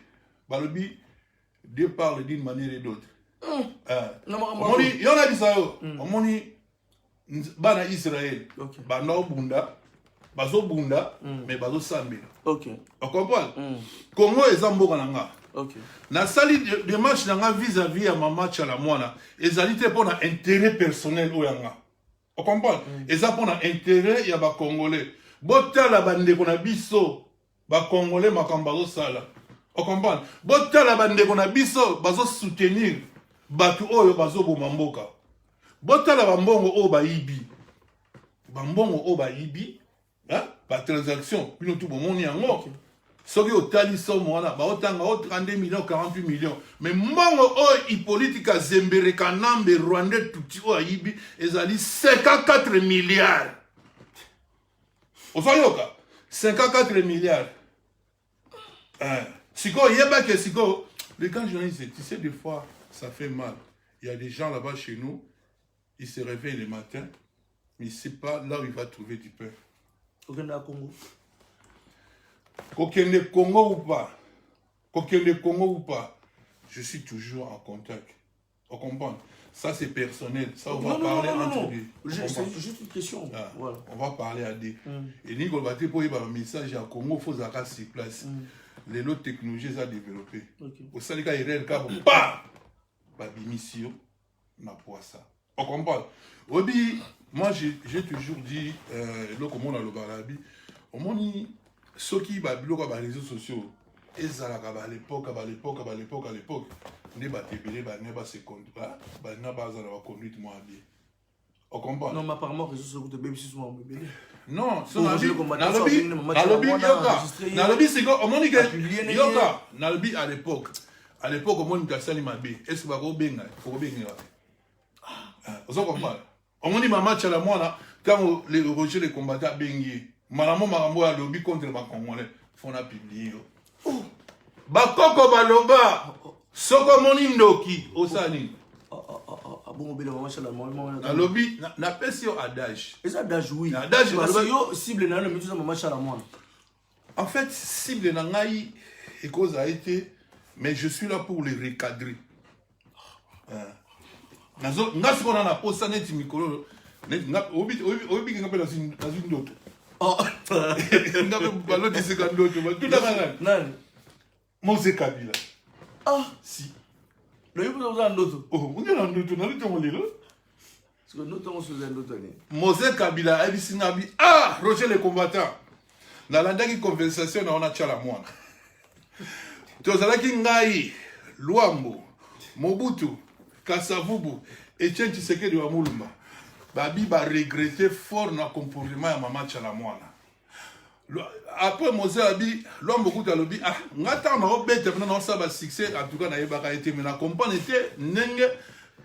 balobi Dieu parle d'une manière et d'autre. On dit, y en a dit ça. On dit, bana Israël, bana bunda, bazo bunda, mais bazo sambe. Ok. On comprend? Congo est zambo kananga. Okay. Na sali démarche nanga vis-à-vis à ma match à la moana. Ezalité pour un intérêt personnel ou yanga. On comprend? Eza pour un intérêt ya ba Congolais. Bota la bande qu'on a biso ba Congolais makambazo sala. On comprend. Botala bandeko na biso bazo soutenir batu oyo bazo bomamboka. Botala bambongo o ba ibi. Bambongo o ba ibi, hein? Ba transaction, bino tout bomoni yango. Soki otali somo wana ba otanga o 32 millions 48 millions. Mais mbongo o Hippolyte Zembere Kanambe Rwandais tuti o ibi ezali 54 milliards. Osayoka 54 milliards. Siko, yeba que Siko, les grands journalistes, tu sais, des fois, ça fait mal. Il y a des gens là-bas chez nous, ils se réveillent le matin, mais ils ne savent pas là où il va trouver du pain. Kokende Congo. Kokende Congo ou pas, Kokende Congo ou pas, je suis toujours en contact. On comprend. Ça, c'est personnel. Ça, on va parler entre deux. C'est juste une question. Ah, voilà. On va parler à deux. Et Nico va te poser un message à Congo, il faut avoir sur place. Les autres technologies sont développées. Au sein du cas, il y a un mission, on a ça. On comprend. Obi, moi, j'ai toujours dit, là, comme on a le barabi, au moins, ceux qui ont les réseaux sociaux, ils à l'époque, on est battu, on est se conduire, on est conduite moins bien. On comprend. Non, mais apparemment, les réseaux sociaux, de bébé, c'est moi, bébé. Non, c'est un Nalobi à l'époque. À l'époque, au moins, il y a ça, est-ce que il faut bien. Vous comprenez? On dit maman Tchalamouana, quand les Roger les combattants bengi, Malamo Marambo a lobby contre les Congolais, il faut publier. Bakoko Baloba, Soko Monindoki, Osani. Bon, na lobby na pesio adage. Et ça adage oui. Adage yo cible na le mais tout ça maman Chalamouana. En fait, cible na ngai et cause a été, mais je suis là pour les recadrer. Nazo ngas ko na posta net mikolo net nga obi ngapela dans une autre. Oh. Ngabe balo de seconde autre. Tout là nan. Mose Kabila. Ah, si. Le yeux pour un autre. Oh, on est dans d'autres, on est dans les autres. Parce que nous sommes sur un autre. Mose Kabila, Abisinabi, ah, Roger les combattants. Dans la dernière conversation, on a Tchalamouana. Tozalaki Ngai, Luambo, Mobutu, Kasavubu, Etienne Tshisekedi de Wamulumba. Babi va regretter fort dans le comportement de Maman Tchalamouana. Après Mose Abi, l'homme beaucoup de lobby, ah, n'attend pas bête, maintenant ça va succès, en tout cas, n'a pas été, mais la compagne était nenge,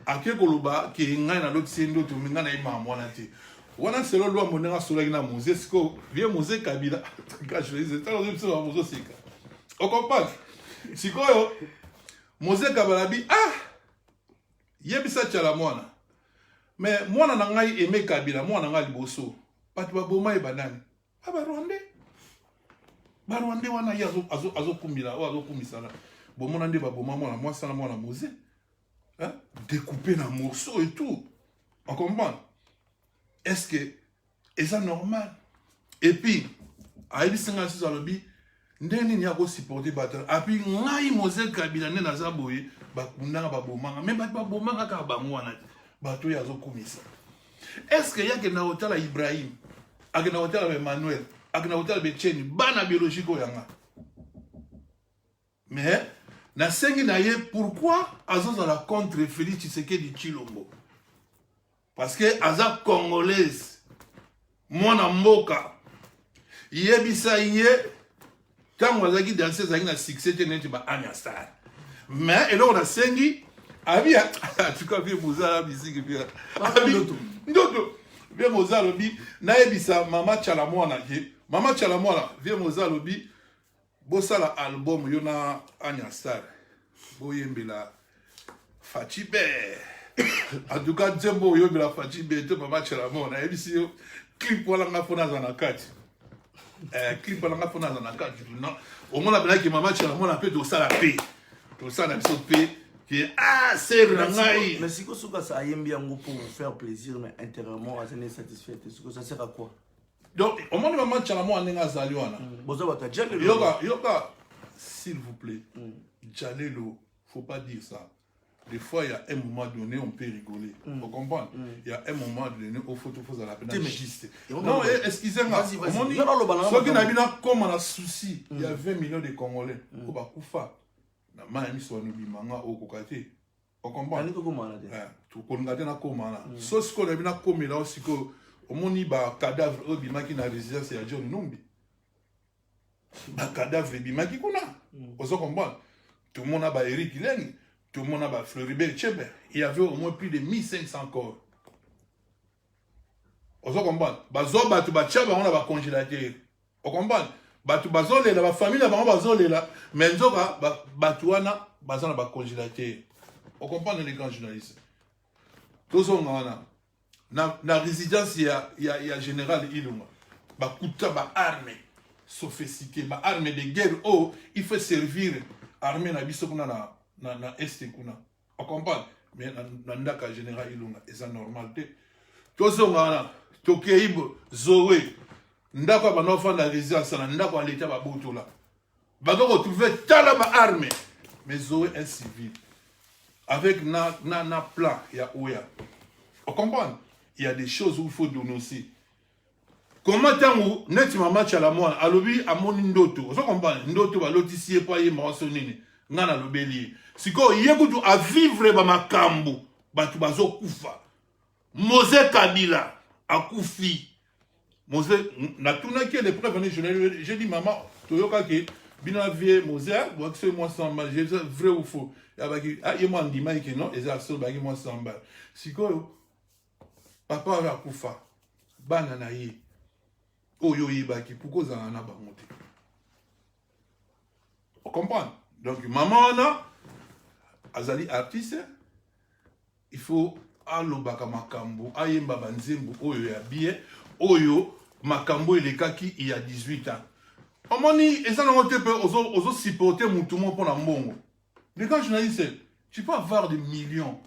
à quel koloba, qui est dans l'autre scène d'autre, mais n'a pas monté. Voilà, c'est l'homme qui a sur la Mose, ce que vient Mose Kabila, quand je disais, c'est un peu ça, Mose Sika. On comprend? Si quoi, Mose Kabila dit, ah, yebisa Tchalamouana. Mais moi, je n'ai aimé Kabila, moi, je n'ai pas bosso. Pas de boma et banane. Ah, bah, Rwandais. Rwandais wana ya azo kumila o azo kumisala bomona nde ba boma mwana mwasi na mwana Mose hein découpé na morceaux et tout on comprend est-ce que c'est normal et puis aïbi singa si zalobi ndeni ni ako supporter battre et puis ngai Mose Kabila ne naza boye ba kundanga ba bomanga même ba bomanga ka ba mwana bato ya azo kumisa est-ce que yake na hotela Ibrahim akena hotela Emmanuel akina hotel betcheni bana biologique oyanga mais na sengi na ye pourquoi azoza la contre Félix Tshisekedi Tshilombo parce que aza congolaise mwana mboka yebisa ye tango azaki danser zaki na succès te neti ba Anya Star mais eloko na sengi abi en tout cas vie mozala musique bien abi ndoto vie mozala bi na yebisa mama Tchalamouana ke Maman Tchalamouana, viens Moza Lobi, Bossala album Yona Anya Star, Boyembela Fatibe. En tout cas, Djembo Yombela Fatibe, tu Maman Tchalamouana, et ici, clip pour la Fona Zanakati. Clip pour la Fona Zanakati. Au moins, la blague que Maman Tchalamouana peut de ça la paix. Tout ça, la paix. Ah, c'est Rangaï. Mais si ça a bien pour vous faire plaisir, mais intérieurement, à être satisfait, ça sert à quoi? Donc, au moins, Maman Tchalamouana n'est pas Zaliwana. Yoga, s'il vous plaît, Djalelo, faut pas dire ça. des fois, il y a un moment donné, on peut rigoler. Vous comprenez? Il y a un moment donné, il faut la peine juste. Non, excusez-moi. Ceux qui n'ont pas comme un souci, il y a 20 millions de Congolais. Au Bakoufa, na maïmi soit nous bimanga au Kokate. Vous comprenez? Tout le monde a comme un. Sauf ce qu'on a bien comme là aussi que au monde il y a cadavre au bima qui n'a résidence c'est à John Numbi. Ba cadavre bima qui kuna. Vous comprenez? Tout le monde a Eric Leng. Tout le monde a Floribert Tchebe. Il y avait au moins plus de 1500 corps. Vous comprenez? Bazo batu bachaba on a congélateur. Vous comprenez? Batu bazole la famille la bazole la mais nzoka batu wana bazana ba congélateur. Vous comprenez les grands journalistes? Tous on na résidence il y a général Ilunga. Ba kuta ba armée sophistiquée, ba armée de guerre oh, il faut servir armée na biso kuna na este kuna. On comprend mais na ndaka général Ilunga et ça normal te. Tozongana tokeibo zoé ndaka ba nofa na résidence na ndaka ba l'état ba botola. Ba ko retrouver tala ba armée mais zoé un civil avec na plan il y a oya. On comprend il y a des choses où il faut dénoncer. Comment tango net match à la moine à lobby à mon ndoto. On comprend ndoto ba lotisie pa ye monsonini. Ngana lobeli siko yekutu a vivre ba makambu batu bazo kufa Mose Kabila a kufi Mose na tuna ki les preuves j'ai dit maman toyoka ke bina vie Mose bon c'est moi sans mal j'ai vrai ou faux ya ba ki ah yemo ndima ke non exactement ba ki moi sans mal siko papa a kufa bana na ye oyo yibaki pourquoi za na ba monter on comprend. Donc, maman, azali artiste, il faut alobaka makambo, ayemba banzembo, oyo ya bien, oyo makambo elekaki il y a 18 ans. Omoni, et ça n'a pas été ozo supporter moutoumon pour la mbongo. Les grands journalistes, tu peux avoir des millions,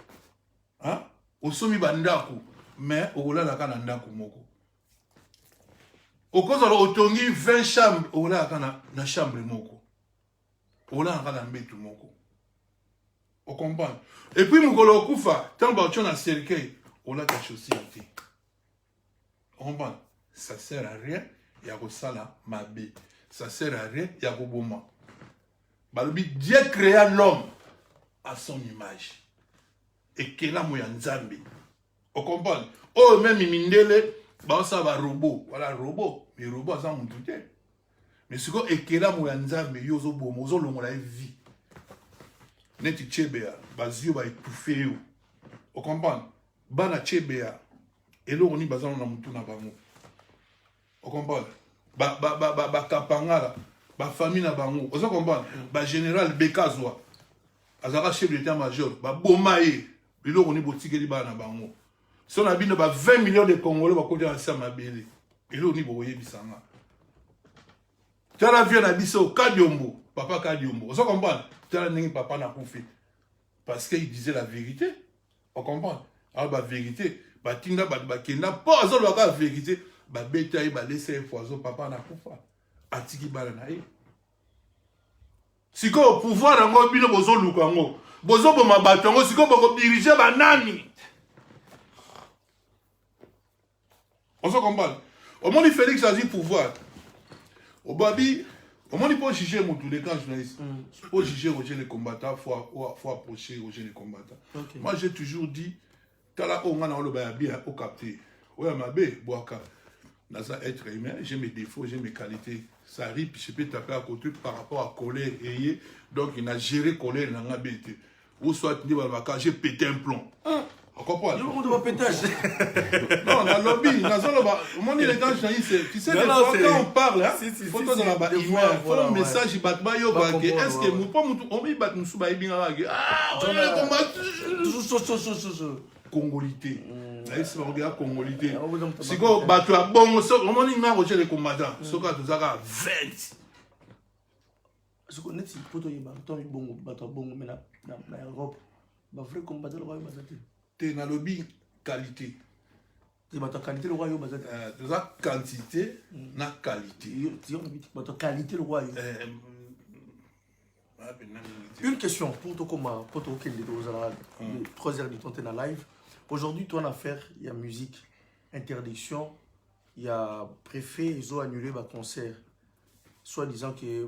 hein, au somi bandaku, mais au la la kanandaku moko. Au cause de l'autongi 20 chambres, au la na chambre moko. On a un tout moko. On comprend. Et puis, mon golo kufa, tant que tu as un cercueil, on a ta société. On comprend. Ça sert à rien, il y a ça là, ma bé. Ça sert à rien, il y a Boboma. Dieu créa l'homme à son image. Et qu'il a moyen Nzambi. On comprend. Oh, même Mindele, bah ça va robot. Voilà, robot. Mais robot, ça m'a tout. Mais ce qu'on est là, moi, Nzambe, yozo bomo, yozo longola vie. Neti chebea, bazio ba étouffé. On comprend? Bana chebea, et là on y bazan na mutu na bango. On comprend? Ba kapangala, ba famille na bango. On comprend? Ba général Bekazwa, azara chef d'état-major, ba bomae, et là on y botike li ba na bango. Si on a bien 20 millions de Congolais, ba côté ensemble belé. Et là on y boye bisanga. Tu as la vie à Bisso, Kadiombo, papa Kadiombo. Vous comprenez? Tu as la papa n'a pas fait. Parce qu'il disait la vérité. On comprend? Alors, la vérité, Tinga, Kenda, pas la vérité, Beta, il va laisser un poison, papa n'a pas fait. Atiki Balanaï. Si vous pouvoir, on va bien bozo Lukango. Bozo Boma Batongo, si vous diriger Banani. On se comprend? Au moins, Félix a dit pouvoir. Au Babi, comment il peut juger tous les grands journalistes? Il faut juger Roger les combattants, il faut approcher Roger les combattants. Okay. Moi j'ai toujours dit, Tala Ongana bien au capté. Oui, ma bé, Boaka. Dans un être humain, j'ai mes défauts, j'ai mes qualités. Ça arrive, je peux taper à côté par rapport à colère et donc il a géré colère dans la bête. Ou soit j'ai pété un plomb. On comprend? Non, on doit pétage. Non, dans le lobby, on est les grands journalistes. Tu sais, des fois, quand on parle, il faut que dans la il faut un message, il bat est-ce que nous pas on y bat nous sous baïbinga ah, on est combat congolité. C'est pas regarder congolité. C'est quoi battu à bon, on y m'a rejeté les combattants. Ce que tu as 20. Ce qu'on est si photo il battu bon battu bon mais na Europe. Ba vrai combattant le roi battu. T'es dans le lobby qualité. C'est ma qualité le royaume bazate. La quantité, na qualité. Tu as ma qualité le royaume. Une question pour toi, pour toi, 3 heures de temps en live. Aujourd'hui, toi, en affaire, il y a musique, interdiction, il y a préfet, ils ont annulé le concert. Soit disant que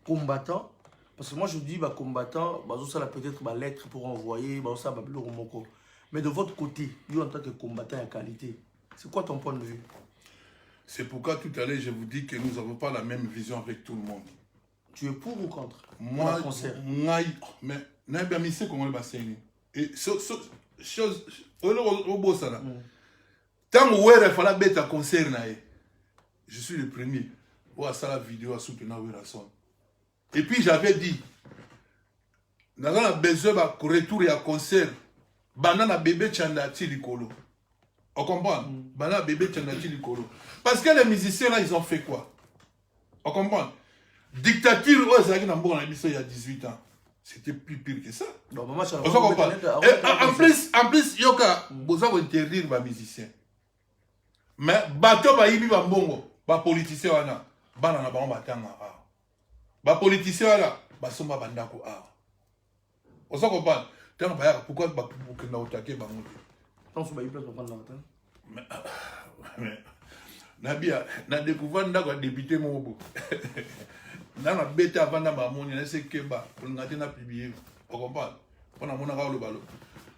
combattant, parce que moi je dis combattant, ça a peut-être ma lettre pour envoyer, ça va plus au. Mais de votre côté, vous en tant que combattant à qualité, c'est quoi ton point de vue? C'est pourquoi tout à l'heure je vous dis que nous n'avons pas la même vision avec tout le monde. Tu es pour ou contre? Moi, mais n'a mis c'est comment le bassin. Et chose au beau ça là. Tant où il fallait bête à concert je suis le premier. Ou à ça la vidéo à soutenir Wilson. Et puis j'avais dit, nous avons besoin de retour et à concert. Banana bébé Tchandati Likolo. On comprend? Banana bébé Tchandati Likolo. Parce que les musiciens là, ils ont fait quoi? On comprend? Dictature, il y a 18 ans. C'était plus pire que ça. On comprend? En plus, Yoka, vous avez interdire les musiciens. Mais bateau ba yibi ba mbongo ba politicien wana bana na bango batanga ba politicien là ba somba bandako on s'en comprend tant ba pourquoi ba pour na attaquer bango tant so ba yi place pour prendre la mais nabia na découvert ndako député mobo na bête avant na ba moni na c'est que ba pour ngati na publier on comprend on a mona ka le balo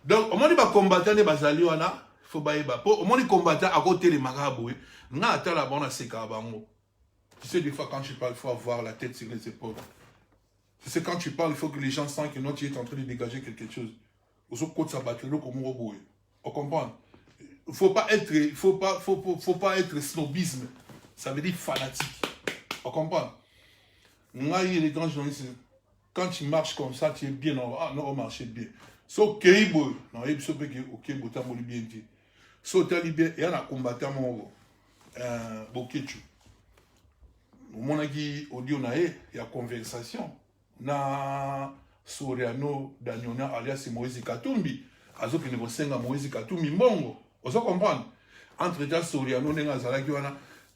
donc on dit ba combattant ne bazali wana faut pas y aller. Au moins, les combattants à côté des marabouts, nous avons la bonne séquence. Tu sais, des fois, quand tu parles, il faut avoir la tête sur les épaules. Tu sais, quand tu parles, il faut que les gens sentent que tu es en train de dégager quelque chose. Aux autres côtés, ça bat le comme un robot. On comprend? Il faut pas être snobisme. Ça veut dire fanatique. On comprend? Moi, il y a des grands journalistes. Quand tu marches comme ça, tu es bien. Non, on marche bien. So, Keibo, non, il faut que Keibo t'amoli bien dit. So, talibé, il y a un combattant, Bokechu. Au moment où il y a conversation. Na Soriano Daniona alias Moïse Katumbi. Azo qui ne Moïse Katumbi Mongo. Vous comprenez? Entre-temps, Soriano n'a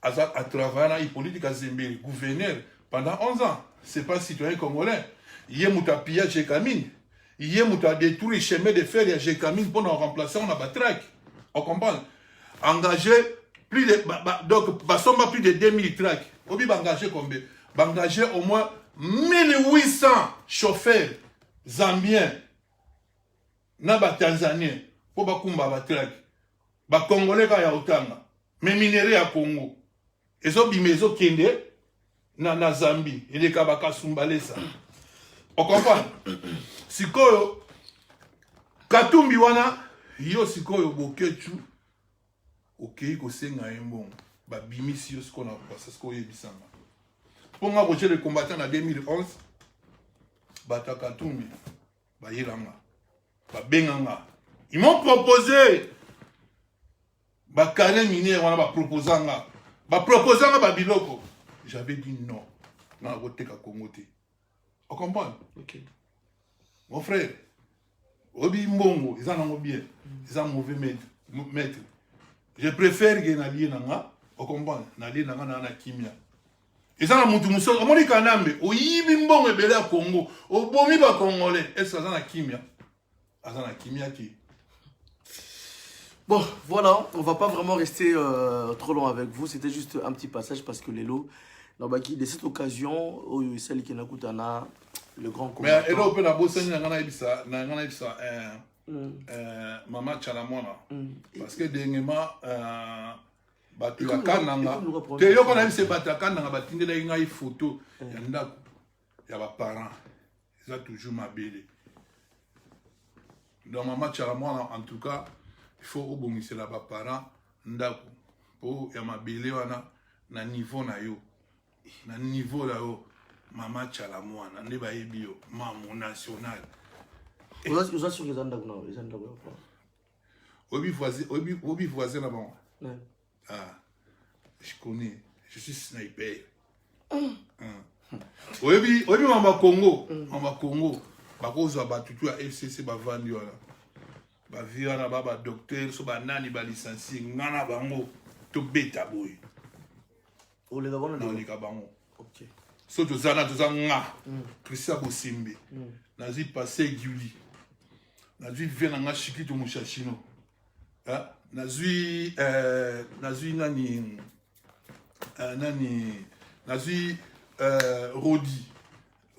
pas travaillé en politique à Zembé, gouverneur, pendant 11 ans. Ce n'est pas citoyen congolais. Il y a Moutapia Jekamine. Il y a détruit les chemins de fer et Jekamine pour nous remplacer, on a Batrak. On comprend? Engagé plus de. Donc, plus de 2000 tracks. On va engager combien? Engager au moins 1800 chauffeurs zambiens, naba tanzaniens, pour bakumba batrak. Ba congolais ka ya otanga. Mais minéraux à Congo. Ezo bimezo kende na Zambie. Il est kabaka sumbalesa. On comprend? Sikoyo Katumbi wana yo sikoyo Bokechu okei ko senga embon ba bimisi yo siko na pasa siko yebisanga. Pour moi le combattant en 2011 bata Katumbi ba yiranga ba benganga. Ils m'ont proposé ba carnet minier wana ba proposanga ba biloko. J'avais dit non. Na voté ka Congo te. On comprend? OK. Mon frère, Obi Mbongo, ils en ont bien. Ils ont mauvais maître. Je préfère que Nali Nanga, on comprend, Nali Nanga na kimia. Ils en ont moutou moussol, on dit Kanambe, o Yibi Mbongo et Bela Congo, o Bomi ba Congolais, est-ce qu'ils ont la kimia? Ils ont la kimia qui. Bon, voilà, on va pas vraiment rester trop long avec vous. C'était juste un petit passage parce que les lots, de cette occasion, celle qui n'a coûté le grand combattant. Mais on peut la bosser Maman Chalamona. Parce que dernièrement, Batulakan nanga. Tu es qu'on a vu ces Batulakan nanga batinde là une photo. Il y a des parents. Ils ont toujours ma belle. Donc Maman Chalamona en tout cas, il faut obéir là bas parents ndako. Pour y a ma belle wana na niveau na yo. Na niveau là haut. Maman Chalamwana, ne ba ebio, maman national. Vous êtes sur les andaks non, les andaks. Obi voisin là-bas. Ah, je connais, je suis sniper. Obi mama Congo, ba kozo ba tutu à FCC ba vandi wala. Ba viana ba docteur so ba nani ba licencié ngana bango to beta boy. O le gabon na le gabango. OK. so tozana nga Christian Bosimbe nazwi passé Guli nazwi vena nga Shikito Mushashino nazwi nani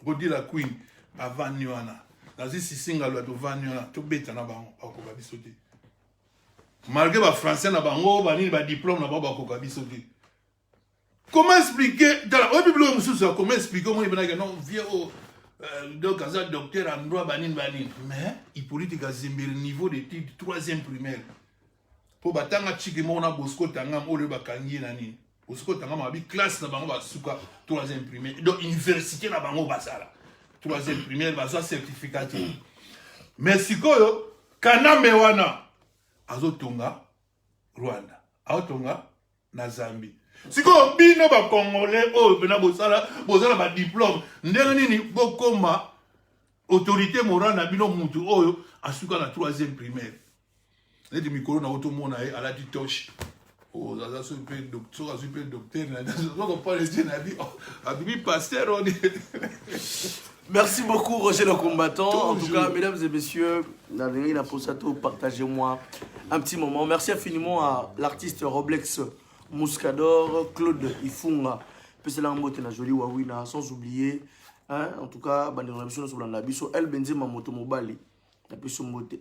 Rodi la Queen avant Nywana nazwi Sisinga lwa to Vanywana to beta na bango bakoka biso te malgré ba français na bango ba nini ba diplôme na bango bakoka biso te. Comment expliquer dans la Bible comment expliquer comment il que non vieux donc un docteur en droit banin mais il politique à le niveau d'études 3e primaire pour batanga chikimo na Bosco tanga o le bakangi nani Bosco tanga ma bi classe na bango ba suka 3e primaire donc université na bango basala 3e primaire ba certificat mais sikoyo kana mewana azotonga Rwanda azotonga na Zambie. Si vous bino ba congolais oh bena bosala ba diplôme ndenge nini bokoma autorité morale na bino mutu oyo asuka na 3e primaire les mikolo na otomona à la ditoche oh ça super docteur super docteur na donc pas les dire na bi abi pasteur on Merci beaucoup Roger le combattant. En tout cas, mesdames et messieurs, la Posato, partagez-moi un petit moment. Merci infiniment à l'artiste Roblex Muscador, Claude Ifunga, Joli Wawina, sans oublier, hein, en tout cas, El Benzema Motomobali,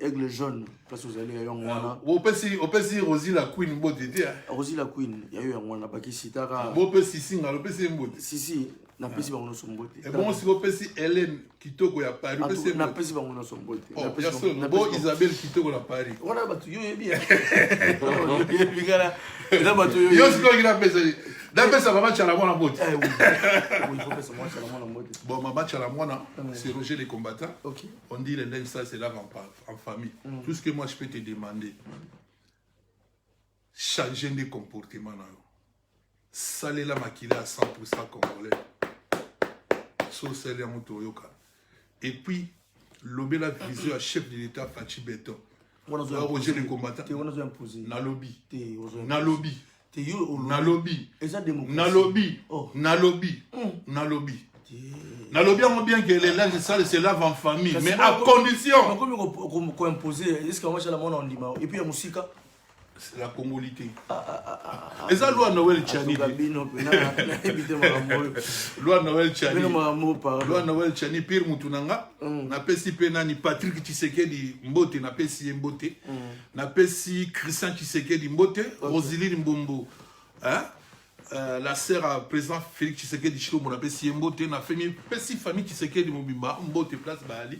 Aigle Jaune, place aux allées, on peut si Rosie la Queen, Rosie la Queen, il y a eu un mois, qui citara. On peut si singer, on peut si mbote. Si. Na pesi bango so mbote. Et bon si on peut si Hélène Kitoko ya Paris, na pesi bango so mbote. Bon Isabelle Kitoko la Paris. Wana batu yo bien. Bigala. Na batu yo. Yo siko ngina pesa. Da pesa mama chala mwana mbote. Oui, il faut pesa mama chala mwana mbote. Bon mama chala mwana, c'est Roger les combattants. OK. On dit les ça c'est là en famille. Tout ce que moi je peux te demander, changer de comportement là. Salé la maquille à 100% congolais. Et puis, l'obé la vision à chef de l'État Fachi Beton. Roger les combattants. Na lobby. Na lobby. Na lobby. Na lobby. Na lobby. Na lobby. Na lobby, on bien que les langues c'est là en famille. Mais à condition. Comment imposer? Est-ce qu'on va chez la monde en Lima? Et puis, il y a Moussika. C'est la congolité. Et ça, loi Noël Tchani. Loi Noël Tchani. Loi Noël Tchani, Pierre Moutounanga. Na pesi penani Patrick Tshisekedi Mbote, na pesi Mbote. Na pesi Christian Tshisekedi Mbote, Rosiline Mbombo. La sœur à président Félix Tshisekedi Chilombo, na pesi Mbote, na famille pesi famille Tshisekedi Mobimba, Mbote place Bali.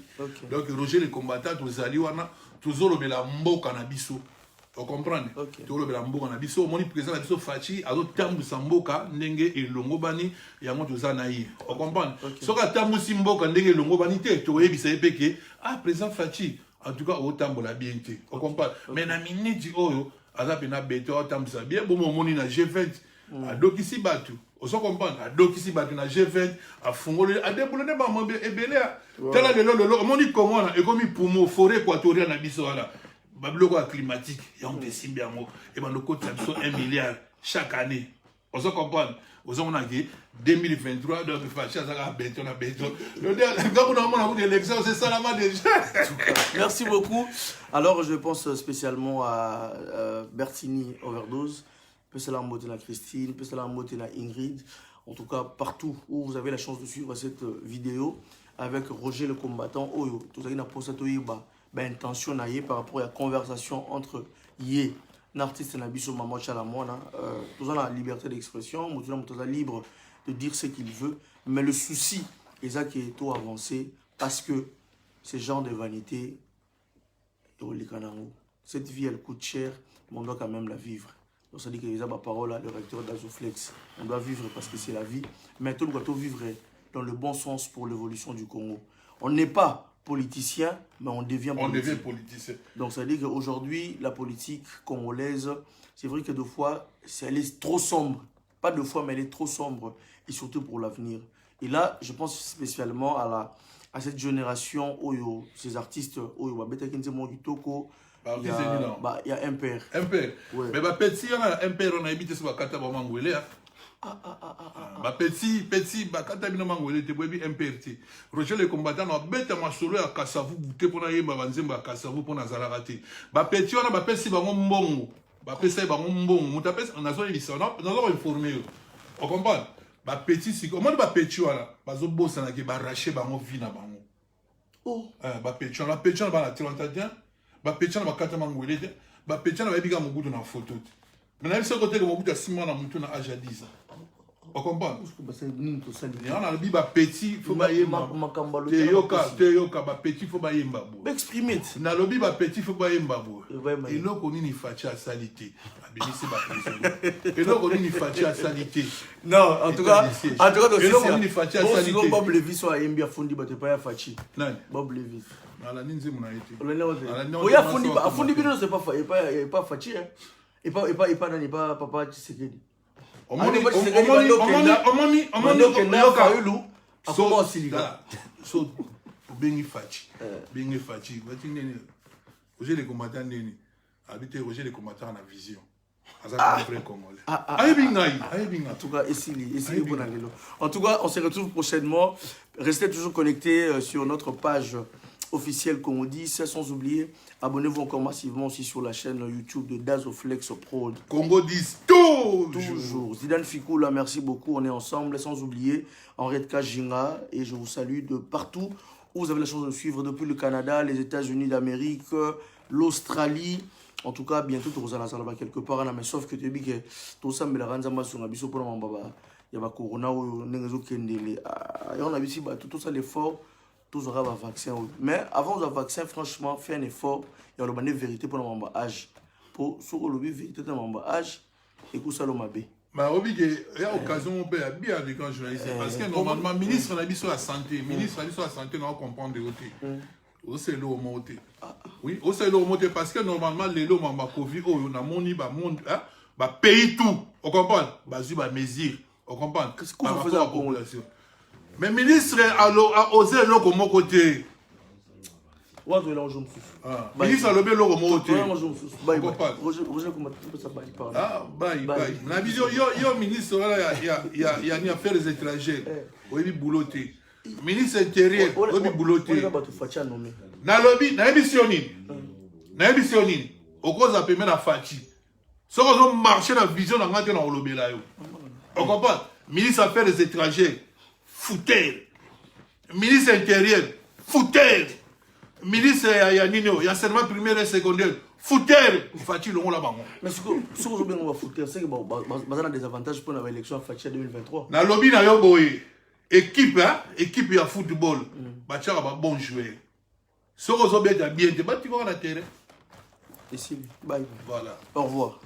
Donc Roger les combattants, tous ali wana, tous olobela mboka na biso. Tu comprends? Tu vois le mboka na biso, moni président na biso Fachi, azo tambu samboka ndenge elongo bani yango tozana yi. Tu comprends? Soka tambu simboka ndenge elongo bani te, to yebisa epeke ah président Fachi, en tout cas au tambola bien te. Tu comprends? Mais na minute oyo aza pena beto au tambu sa bien, bon moni na G20 a dokisi batu. Oso comprendre a dokisi batu na G20 a fungole a deboulone ba mobile ebele tala lelo moni Congo na ekomi poumon forêt équatoriale na biso wala. Babloko climatique, il y a un décime bien mot, et ben le côté 1 milliard chaque année. On se comprend. On a dit 2023, donc béton à béton. L'élection, c'est ça la main déjà. Merci beaucoup. Alors, je pense spécialement à Bertini Overdose, Pessala Mbotena Christine, Pessala Mbotena Ingrid. En tout cas, partout où vous avez la chance de suivre cette vidéo avec Roger le combattant, Oyo, tout ça, il a posé intention par rapport à la conversation entre Yé, l'artiste Nabiso Maman Chalamona, tout ça la liberté d'expression, tout ça libre de dire ce qu'il veut, mais le souci est ça qui est trop avancé parce que ce genre de vanité, cette vie elle coûte cher, mais on doit quand même la vivre. Donc ça dit que les parole le recteur d'Azoflex, on doit vivre parce que c'est la vie, mais tout le monde doit vivre dans le bon sens pour l'évolution du Congo. On n'est pas politicien, mais on devient politicien. Donc, ça veut dire qu'aujourd'hui, la politique congolaise, c'est vrai que deux fois, elle est trop sombre. Pas deux fois, mais elle est trop sombre, et surtout pour l'avenir. Et là, je pense spécialement à cette génération, ces artistes, il y a un père. Un père. Mais petit, il y a un père, on a habité sur la carte de Mangouélé. Petit, bakata bino mangolé te boyebi MPRT. Roger les combattants na beta masolo ya Kasavu bouté pona yemba banzemba Kasavu pona zalaka te. Ba petit wana ba pesi bango mbongo. Ba pesa bango mbongo. Muta pesa na zo libisa na zo informer. On comprend? Ba petit si comment ba petit wana bazo bossa na ke ba racher bango vie na bango. Oh. Ba petit wana ba na 31 ba petit wana bakata mangolé te. Ba petit wana ba biga mugudu na photo. Mais na ce côté que mugudu asima na mutu na âge à 10 ans. On comprend? Il y a un petit, il faut baïemba. Teyoka, petit, il faut baïemba. Exprimer. Na lobby ba petit, il faut baïemba. Et là, on y fatia à salité. Et là, on y fatia à salité. Non, en tout cas, et là, on y fatia à salité. Si Bob Levis soit Mbia Fondi, bah t'es pas fachi. Bob Levis. La ninze mon a été. Oui, à Fondi, c'est pas fachi. Et pas papa Tshisekedi. Bengi Fachi. Roger les combattants neni. Habité Roger les combattants en vision. En tout cas, on se retrouve prochainement. Restez toujours connectés sur notre page officielle Congo 10, sans oublier, abonnez-vous encore massivement aussi sur la chaîne YouTube de Dazoflex Prod. Congo 10, toujours. Zidane Fikoula, merci beaucoup, on est ensemble, sans oublier Henriette Kajinga, et je vous salue de partout où vous avez la chance de nous suivre, depuis le Canada, les États-Unis d'Amérique, l'Australie. En tout cas, bientôt, tu vas aller quelque part, mais sauf que tu dis que tout ça, mais la ranzama sur la biso pour il y a corona ou n'engezo kendele. On a vu si tout ça l'effort. Tous aura un vaccin. Mais avant le vaccin, franchement, fait un effort. Il y a le vérité pour le âge. Pour sur le vérité pour le âge, et que ça le mabé. Bah, il y a occasion de bien avec un journaliste. Parce que normalement, ministre de la santé, on va comprendre de côté. C'est l'eau monté. Oui, c'est l'eau monté parce que normalement, les lots ont Covid, on a moni, pays tout. On comprend? Bah, mesure. On comprend? Qu'est-ce qu'on fait à la population? Mais le ministre a osé le comme côté. Le ministre a levé le comme côté. La vision, il y a un ministre, il y a une affaire des étrangers. Il y a bouloté. Ministre intérieur, il y a bouloté. Na lobby, na émissionné. Au cause de paiement la fatigue. Ce qu'on a marché dans la vision, on a dans le lobby là. On comprend? Ministre affaires des étrangers. Fouteur. Ministre intérieur, fouteur. Ministre il y a seulement primaire et secondaire, fouteur. Fouteur, on là-bas. Mais ce que vous avez fouteur, c'est que vous avez des avantages pour l'élection à Fouteur 2023. Dans le lobby, il y a une équipe, équipe de football. Il y a un bon joueur. Ce que vous avez bien, tu vas la terre. Ici, bye. Voilà. Au revoir.